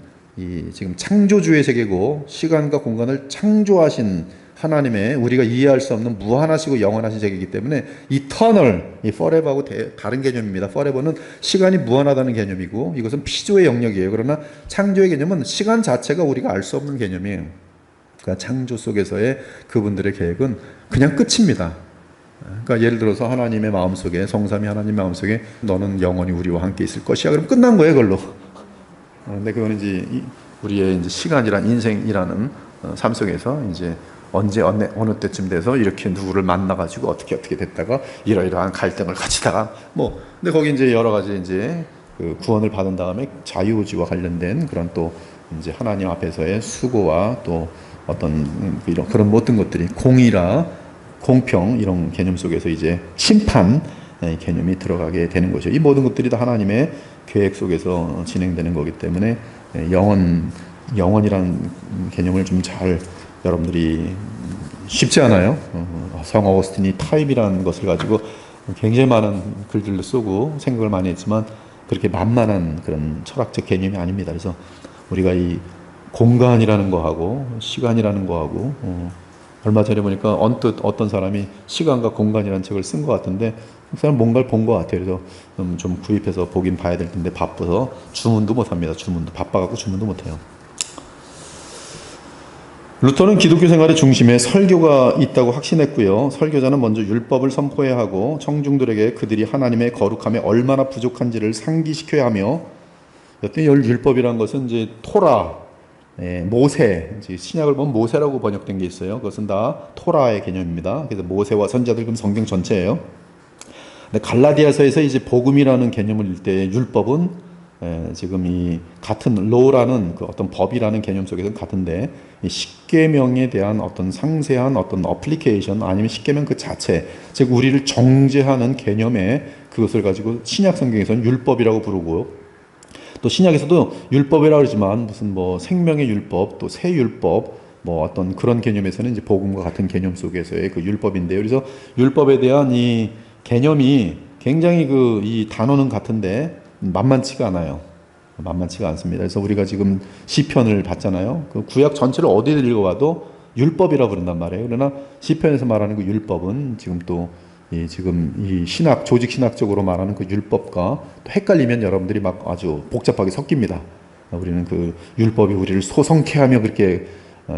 [SPEAKER 1] 지금 창조주의 세계고 시간과 공간을 창조하신 하나님의 우리가 이해할 수 없는 무한하시고 영원하신 세계이기 때문에 이터널, 이 forever하고 다른 개념입니다. forever는 시간이 무한하다는 개념이고 이것은 피조의 영역이에요. 그러나 창조의 개념은 시간 자체가 우리가 알 수 없는 개념이에요. 그러니까 창조 속에서의 그분들의 계획은 그냥 끝입니다. 그러니까 예를 들어서 하나님의 마음속에, 성삼위 하나님 마음속에 너는 영원히 우리와 함께 있을 것이야. 그럼 끝난 거예요, 그걸로. 근데 그거는 이제 우리의 이제 시간이란 인생이라는 삶 속에서 이제 언제 어느 때쯤 돼서 이렇게 누구를 만나가지고 어떻게 됐다가 이러이러한 갈등을 가지다가 뭐 근데 거기 이제 여러 가지 이제 그 구원을 받은 다음에 자유의지와 관련된 그런 또 이제 하나님 앞에서의 수고와 또 어떤 이런 그런 모든 것들이 공의라 공평 이런 개념 속에서 이제 심판 개념이 들어가게 되는 거죠. 이 모든 것들이 다 하나님의 계획 속에서 진행되는 거기 때문에 영원이라는 개념을 좀 잘 여러분들이 쉽지 않아요. 성 어거스틴이 타입이라는 것을 가지고 굉장히 많은 글들도 쓰고 생각을 많이 했지만 그렇게 만만한 그런 철학적 개념이 아닙니다. 그래서 우리가 이 공간이라는 거하고 시간이라는 거하고 얼마 전에 보니까 언뜻 어떤 사람이 시간과 공간이라는 책을 쓴 것 같은데 그 사람 뭔가를 본 것 같아요. 그래서 좀 구입해서 보긴 봐야 될 텐데 바빠서 주문도 못 합니다. 주문도 바빠갖고 주문도 못 해요. 루터는 기독교 생활의 중심에 설교가 있다고 확신했고요. 설교자는 먼저 율법을 선포해야 하고 청중들에게 그들이 하나님의 거룩함에 얼마나 부족한지를 상기시켜야 하며 여튼 율법이라는 것은 이제 토라, 모세, 신약을 보면 모세라고 번역된 게 있어요. 그것은 다 토라의 개념입니다. 그래서 모세와 선지자들 그럼 성경 전체예요. 근데 갈라디아서에서 이제 복음이라는 개념을 일 때 율법은 지금 이 같은 로라는 그 어떤 법이라는 개념 속에서는 같은데 이 십계명에 대한 어떤 상세한 어떤 어플리케이션 아니면 십계명 그 자체 즉 우리를 정죄하는 개념에 그것을 가지고 신약 성경에서는 율법이라고 부르고요. 또 신약에서도 율법이라고 그러지만 무슨 뭐 생명의 율법 또 새 율법 뭐 어떤 그런 개념에서는 이제 복음과 같은 개념 속에서의 그 율법인데요. 그래서 율법에 대한 이 개념이 굉장히 그 이 단어는 같은데 만만치가 않아요. 만만치가 않습니다. 그래서 우리가 지금 시편을 봤잖아요. 그 구약 전체를 어디를 읽어봐도 율법이라고 부른단 말이에요. 그러나 시편에서 말하는 그 율법은 지금 또 지금 이 신학 조직 신학적으로 말하는 그 율법과 또 헷갈리면 여러분들이 막 아주 복잡하게 섞입니다. 우리는 그 율법이 우리를 소성케 하며 그렇게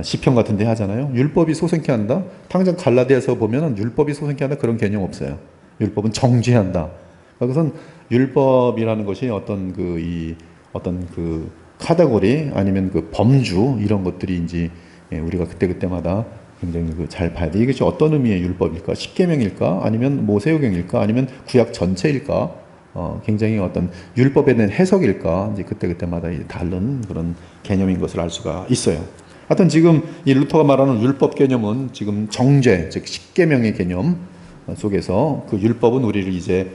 [SPEAKER 1] 시편 같은 데 하잖아요. 율법이 소성케 한다? 당장 갈라디아서 보면은 율법이 소성케 한다 그런 개념 없어요. 율법은 정죄한다. 그것은 율법이라는 것이 어떤 어떤 그 카테고리 아니면 그 범주 이런 것들이 이제 우리가 그때마다 굉장히 잘 봐야 돼. 이것이 어떤 의미의 율법일까? 십계명일까? 아니면 모세오경일까? 아니면 구약 전체일까? 굉장히 어떤 율법에 대한 해석일까? 이제 그때마다 다른 그런 개념인 것을 알 수가 있어요. 하여튼 지금 이 루터가 말하는 율법 개념은 지금 정죄, 즉 십계명의 개념 속에서 그 율법은 우리를 이제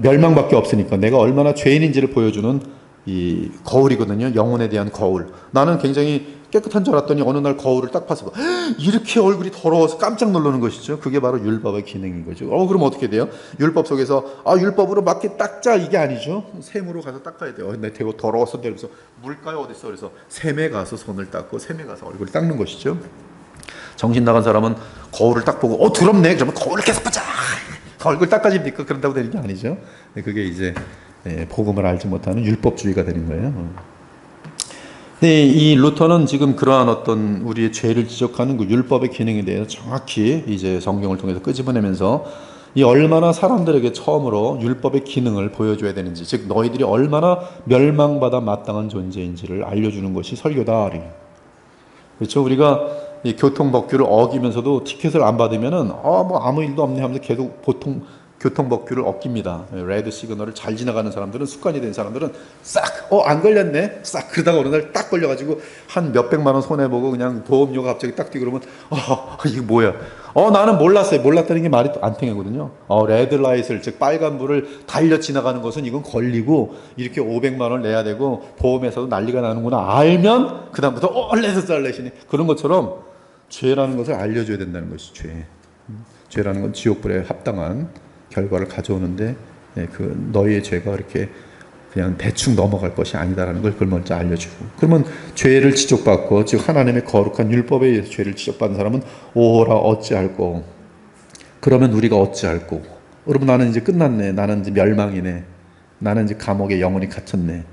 [SPEAKER 1] 멸망밖에 없으니까 내가 얼마나 죄인인지를 보여주는 이 거울이거든요. 영혼에 대한 거울. 나는 굉장히 깨끗한 줄 알았더니 어느 날 거울을 딱 봐서 이렇게 얼굴이 더러워서 깜짝 놀라는 것이죠. 그게 바로 율법의 기능인 거죠. 그럼 어떻게 돼요? 율법 속에서 율법으로 맞게 닦자 이게 아니죠. 샘으로 가서 닦아야 돼요. 내 되고 더러워서 내면서 물가에 어디 있어? 그래서 샘에 가서 손을 닦고 샘에 가서 얼굴을 닦는 것이죠. 정신 나간 사람은 거울을 딱 보고 더럽네. 그러면 거울을 계속 보자. 얼굴 닦아집니까? 그런다고 되는 게 아니죠. 그게 이제 복음을 알지 못하는 율법주의가 되는 거예요. 이 루터는 지금 그러한 어떤 우리의 죄를 지적하는 그 율법의 기능에 대해서 정확히 이제 성경을 통해서 끄집어내면서 이 얼마나 사람들에게 처음으로 율법의 기능을 보여줘야 되는지, 즉 너희들이 얼마나 멸망받아 마땅한 존재인지를 알려주는 것이 설교다. 그렇죠? 우리가 이 교통법규를 어기면서도 티켓을 안 받으면은 뭐 아무 일도 없네 하면서 계속 보통 교통법규를 어깁니다. 레드 시그널을 잘 지나가는 사람들은 습관이 된 사람들은 싹 안 걸렸네 싹 그러다가 어느 날 딱 걸려가지고 한 몇백만 원 손해 보고 그냥 보험료가 갑자기 딱 뛰고 그러면 이거 뭐야? 나는 몰랐어요. 몰랐다는 게 말이 안 통하거든요. 레드 라이트를 즉 빨간불을 달려 지나가는 것은 이건 걸리고 이렇게 500만 원 내야 되고 보험에서도 난리가 나는구나 알면 그 다음부터 레드 라이트네 그런 것처럼 죄라는 것을 알려줘야 된다는 것이 죄라는 건 지옥불에 합당한 결과를 가져오는데 그 너희의 죄가 이렇게 그냥 대충 넘어갈 것이 아니다라는 걸 그걸 먼저 알려주고 그러면 죄를 지적받고 즉 하나님의 거룩한 율법에 의해서 죄를 지적받은 사람은 오라 어찌할꼬 그러면 우리가 어찌할꼬 여러분 나는 이제 끝났네 나는 이제 멸망이네 나는 이제 감옥에 영원히 갇혔네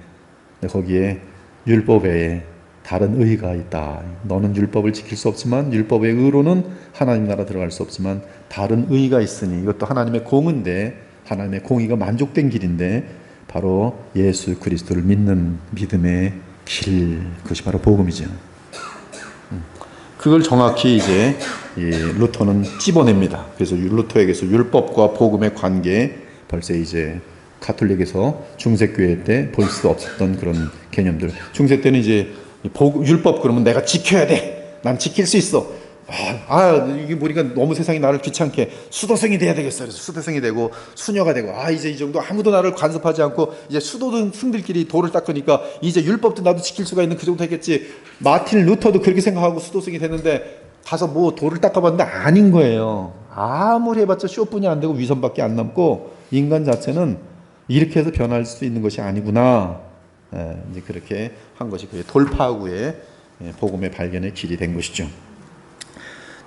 [SPEAKER 1] 거기에 율법 외에
[SPEAKER 2] 다른 의가 있다. 너는 율법을 지킬 수 없지만 율법의 의로는 하나님 나라 들어갈 수 없지만 다른 의가 있으니 이것도 하나님의 공인데 하나님의 공의가 만족된 길인데 바로 예수 그리스도를 믿는 믿음의 길, 그것이 바로 복음이죠. 그걸 정확히 이제 루터는 찝어냅니다. 그래서 루터에게서 율법과 복음의 관계, 벌써 이제 가톨릭에서 중세교회 때 볼 수 없었던 그런 개념들. 중세 때는 이제 율법 그러면 내가 지켜야 돼. 난 지킬 수 있어. 이게 우리가 너무 세상이 나를 귀찮게 수도승이 돼야 되겠어. 그래서 수도승이 되고 수녀가 되고 이제 이 정도 아무도 나를 간섭하지 않고 이제 수도승들끼리 도를 닦으니까 이제 율법도 나도 지킬 수가 있는 그 정도 되겠지. 마틴 루터도 그렇게 생각하고 수도승이 됐는데 가서 뭐 도를 닦아봤는데 아닌 거예요. 아무리 해봤자 쇼뿐이 안 되고 위선밖에 안 남고 인간 자체는 이렇게 해서 변할 수 있는 것이 아니구나. 이제 그렇게 한 것이 그의 돌파구의 복음의 발견의 길이 된 것이죠.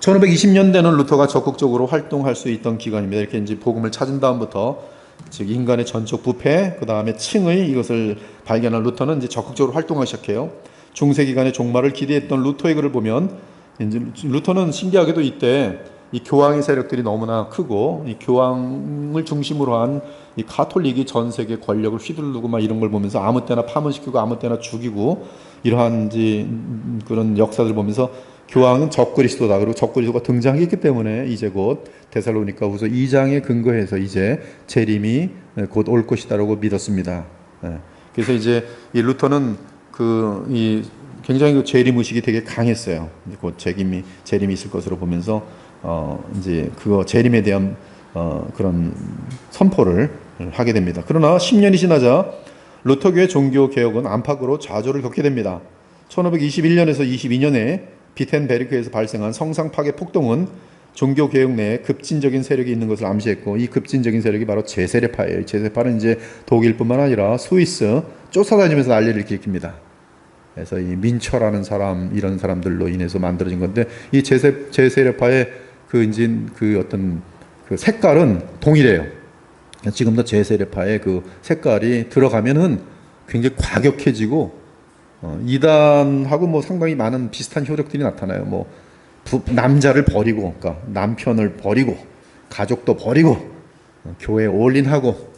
[SPEAKER 2] 1520년대는 루터가 적극적으로 활동할 수 있던 기간입니다. 이렇게 이제 복음을 찾은 다음부터 즉 인간의 전적 부패, 그 다음에 칭의 이것을 발견한 루터는 이제 적극적으로 활동하기 시작해요. 중세 기간의 종말을 기대했던 루터의 글을 보면 이제 루터는 신기하게도 이때 이 교황의 세력들이 너무나 크고 이 교황을 중심으로 한 이 가톨릭이 전 세계 권력을 휘두르고 막 이런 걸 보면서 아무 때나 파문시키고 아무 때나 죽이고 이러한 그런 역사들 보면서 교황은 적그리스도다. 그리고 적그리스도가 등장했기 때문에 이제 곧 데살로니가후서 2장에 근거해서 이제 재림이 곧 올 것이다라고 믿었습니다. 그래서 이제 이 루터는 굉장히 그 재림 의식이 되게 강했어요. 곧 재림이 있을 것으로 보면서 이제 그거 재림에 대한 그런 선포를 하게 됩니다. 그러나 10년이 지나자 루터교의 종교 개혁은 안팎으로 좌절을 겪게 됩니다. 1521년에서 22년에 비텐베르크에서 발생한 성상 파괴 폭동은 종교 개혁 내에 급진적인 세력이 있는 것을 암시했고 이 급진적인 세력이 바로 제세례파예요. 제세파는 이제 독일뿐만 아니라 스위스 쫓아다니면서 난리를 일으킵니다. 그래서 이 민처라는 사람 이런 사람들로 인해서 만들어진 건데 이 제세례파의 그 어떤 그 색깔은 동일해요. 지금도 제세례파의 그 색깔이 들어가면은 굉장히 과격해지고 이단하고 뭐 상당히 많은 비슷한 효력들이 나타나요. 뭐 남자를 버리고, 그러니까 남편을 버리고, 가족도 버리고, 교회에 올인하고,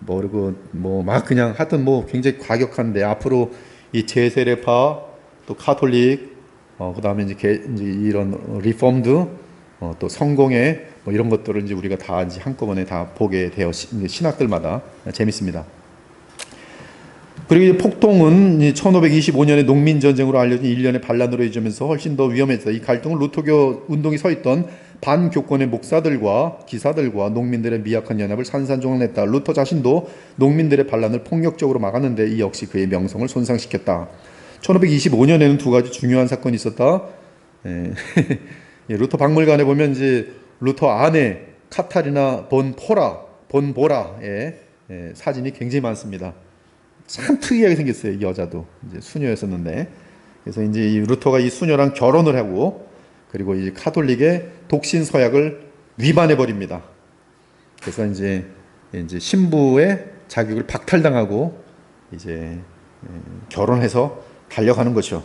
[SPEAKER 2] 그리고 뭐 막 그냥 하여튼 뭐 굉장히 과격한데 앞으로 이 제세례파 또 카톨릭 그 다음에 이제 이런 리폼드 또 성공회 뭐 이런 것들을 이제 우리가 다 이제 한꺼번에 다 보게 되어 신학들마다 재밌습니다. 그리고 폭동은 1525년에 농민전쟁으로 알려진 일련의 반란으로 이어지면서 훨씬 더 위험해졌다. 이 갈등은 루터교 운동이 서 있던 반교권의 목사들과 기사들과 농민들의 미약한 연합을 산산조각냈다. 루터 자신도 농민들의 반란을 폭력적으로 막았는데 이 역시 그의 명성을 손상시켰다. 1525년에는 두 가지 중요한 사건이 있었다. 루터 박물관에 보면 이제 루터 아내 카타리나 본보라의 사진이 굉장히 많습니다. 참 특이하게 생겼어요. 이 여자도 이제 수녀였었는데, 그래서 이제 이 루터가 이 수녀랑 결혼을 하고, 그리고 이 카톨릭의 독신 서약을 위반해 버립니다. 그래서 이제 신부의 자격을 박탈당하고 이제 결혼해서 달려가는 거죠.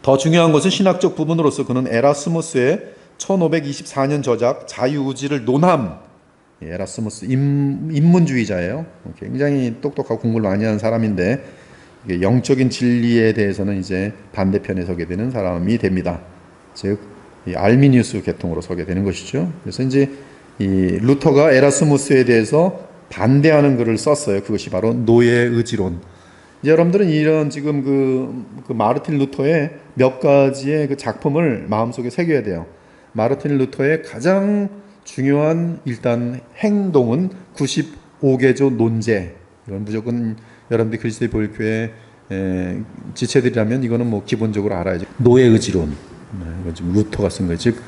[SPEAKER 2] 더 중요한 것은 신학적 부분으로서 그는 에라스무스의 1524년 저작 자유의지를 논함. 에라스무스 인문주의자예요. 굉장히 똑똑하고 공부를 많이 하는 사람인데 영적인 진리에 대해서는 이제 반대편에 서게 되는 사람이 됩니다. 즉 이 알미니우스 계통으로 서게 되는 것이죠. 그래서 이제 이 루터가 에라스무스에 대해서 반대하는 글을 썼어요. 그것이 바로 노예 의지론. 여러분들은 이런 지금 그 마르틴 루터의 몇 가지의 그 작품을 마음속에 새겨야 돼요. 마르틴 루터의 가장 중요한 일단 행동은 95개조 논제. 이건 무조건 여러분들 그리스도의 보혈교회 지체들이라면 이거는 뭐 기본적으로 알아야죠. 노예 의지론. 이건 지금 루터가 쓴 거예요. 즉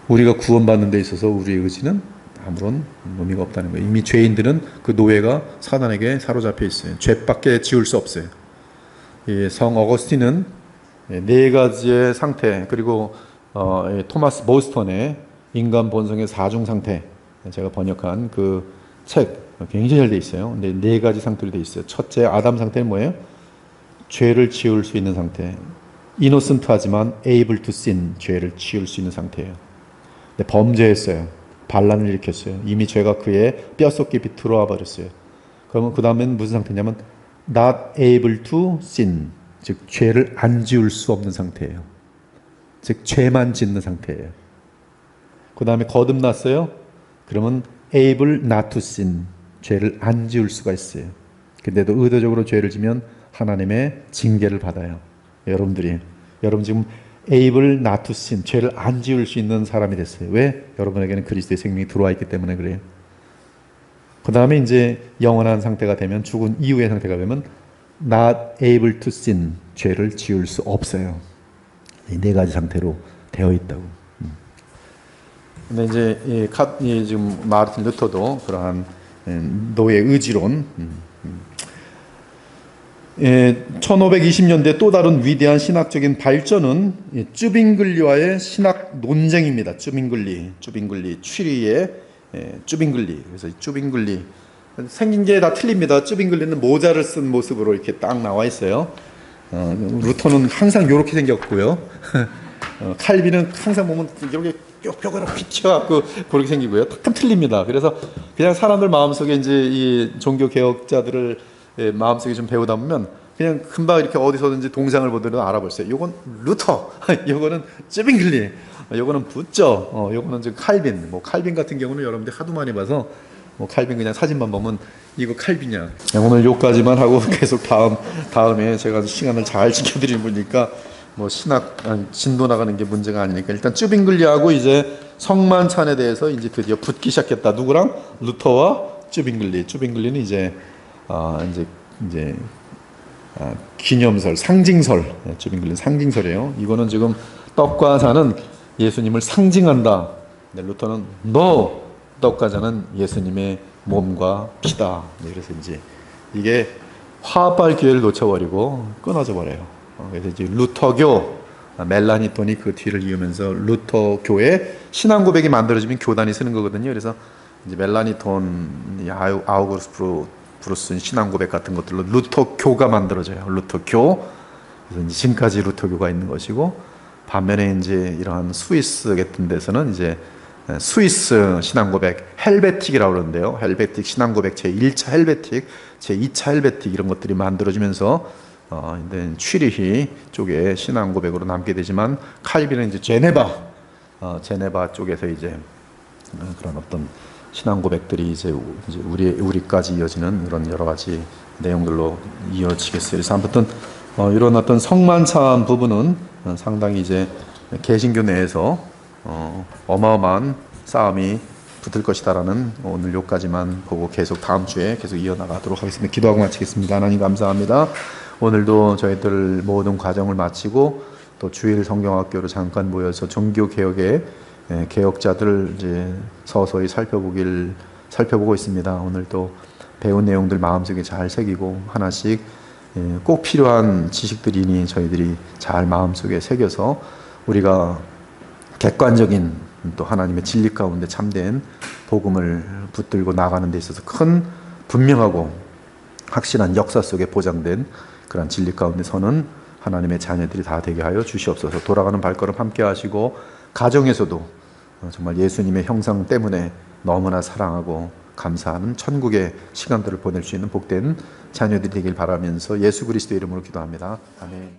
[SPEAKER 2] 우리가 구원받는 데 있어서 우리의 의지는 아무런 의미가 없다는 거예요. 이미 죄인들은 그 노예가 사단에게 사로잡혀 있어요. 죄밖에 지을 수 없어요. 성 어거스틴은 네 가지의 상태, 그리고 토마스 보스턴의 인간 본성의 사중 상태, 제가 번역한 그 책 굉장히 잘 돼 있어요. 근데 네 가지 상태로 돼 있어요. 첫째 아담 상태는 뭐예요? 죄를 지을 수 있는 상태. 이노센트하지만 able to sin, 죄를 지을 수 있는 상태예요. 근데 범죄했어요. 반란을 일으켰어요. 이미 죄가 그의 뼛속 깊이 들어와 버렸어요. 그러면 그 다음엔 무슨 상태냐면 not able to sin, 즉 죄를 안 지을 수 없는 상태예요. 즉 죄만 짓는 상태예요. 그 다음에 거듭났어요. 그러면 able not to sin, 죄를 안 지을 수가 있어요. 근데도 의도적으로 죄를 지면 하나님의 징계를 받아요. 여러분 지금 able not to sin, 죄를 안 지을 수 있는 사람이 됐어요. 왜? 여러분에게는 그리스도의 생명이 들어와 있기 때문에 그래요. 그 다음에 이제 영원한 상태가 되면, 죽은 이후의 상태가 되면 not able to sin, 죄를 지을 수 없어요. 이 네 가지 상태로 되어 있다고. 근데 이제 지금 마르틴 루터도 그러한 노예 의지론, 1520년대 또 다른 위대한 신학적인 발전은 쭈빙글리와의 신학 논쟁입니다. 쭈빙글리, 취리의 쭈빙글리. 그래서 쭈빙글리 생긴 게 다 틀립니다. 쭈빙글리는 모자를 쓴 모습으로 이렇게 딱 나와 있어요. 루터는 항상 이렇게 생겼고요. 칼빈은 항상 보면 이렇게 뼈가 휘쳐갖고 그렇게 생기고요. 탁 틀립니다. 그래서 그냥 사람들 마음속에 이제 이 종교 개혁자들을 마음속에 좀 배우다 보면 그냥 금방 이렇게 어디서든지 동상을 보더라도 알아볼 수 있어요. 요건 루터, 요거는 쯔빙글리, 요거는 붓저, 요거는 지금 칼빈. 뭐 칼빈 같은 경우는 여러분들 하도 많이 봐서 뭐 칼빈 그냥 사진만 보면 이거 칼빈이야. 오늘 요까지만 하고 계속 다음에 제가 시간을 잘 지켜드리는 거니까 뭐 신학 진도 나가는 게 문제가 아니니까 일단 쯔빙글리하고 이제 성만찬에 대해서 이제 드디어 붙기 시작했다. 누구랑? 루터와 쯔빙글리. 쯔빙글리는 이제 기념설, 상징설. 쯔빙글리는 상징설이에요. 이거는 지금 떡과 잔은 예수님을 상징한다. 루터는 no, 떡과 잔은 예수님의 몸과 피다. 그래서 이제 이게 화합할 기회를 놓쳐버리고 끊어져 버려요. 그래서 이제 루터교, 멜라니톤이 그 뒤를 이으면서 루터교의 신앙 고백이 만들어지면 교단이 쓰는 거거든요. 그래서 이제 멜라니톤, 아우구스부르스 신앙 고백 같은 것들로 루터교가 만들어져요. 루터교. 그래서 이제 지금까지 루터교가 있는 것이고, 반면에 이제 이러한 스위스 같은 데서는 이제 스위스 신앙 고백, 헬베틱이라고 그러는데요. 헬베틱 신앙 고백 제1차 헬베틱, 제2차 헬베틱 이런 것들이 만들어지면서 근데 취리히 쪽에 신앙 고백으로 남게 되지만 칼빈은 이제 제네바 쪽에서 이제 그런 어떤 신앙 고백들이 이제 우리까지 이어지는 그런 여러 가지 내용들로 이어지겠어요. 그래서 아무튼 이런 어떤 성만찬 부분은 상당히 이제 개신교 내에서 어마어마한 싸움이 붙을 것이다라는 오늘 요까지만 보고 계속 다음 주에 계속 이어나가도록 하겠습니다. 기도하고 마치겠습니다. 하나님 감사합니다. 오늘도 저희들 모든 과정을 마치고 또 주일 성경학교로 잠깐 모여서 종교 개혁의 개혁자들을 이제 서서히 살펴보고 있습니다. 오늘 또 배운 내용들 마음속에 잘 새기고 하나씩 꼭 필요한 지식들이니 저희들이 잘 마음속에 새겨서 우리가 객관적인 또 하나님의 진리 가운데 참된 복음을 붙들고 나가는 데 있어서 큰 분명하고 확실한 역사 속에 보장된 그런 진리 가운데 서는 하나님의 자녀들이 다 되게 하여 주시옵소서. 돌아가는 발걸음 함께 하시고 가정에서도 정말 예수님의 형상 때문에 너무나 사랑하고 감사하는 천국의 시간들을 보낼 수 있는 복된 자녀들이 되길 바라면서 예수 그리스도의 이름으로 기도합니다. 아멘.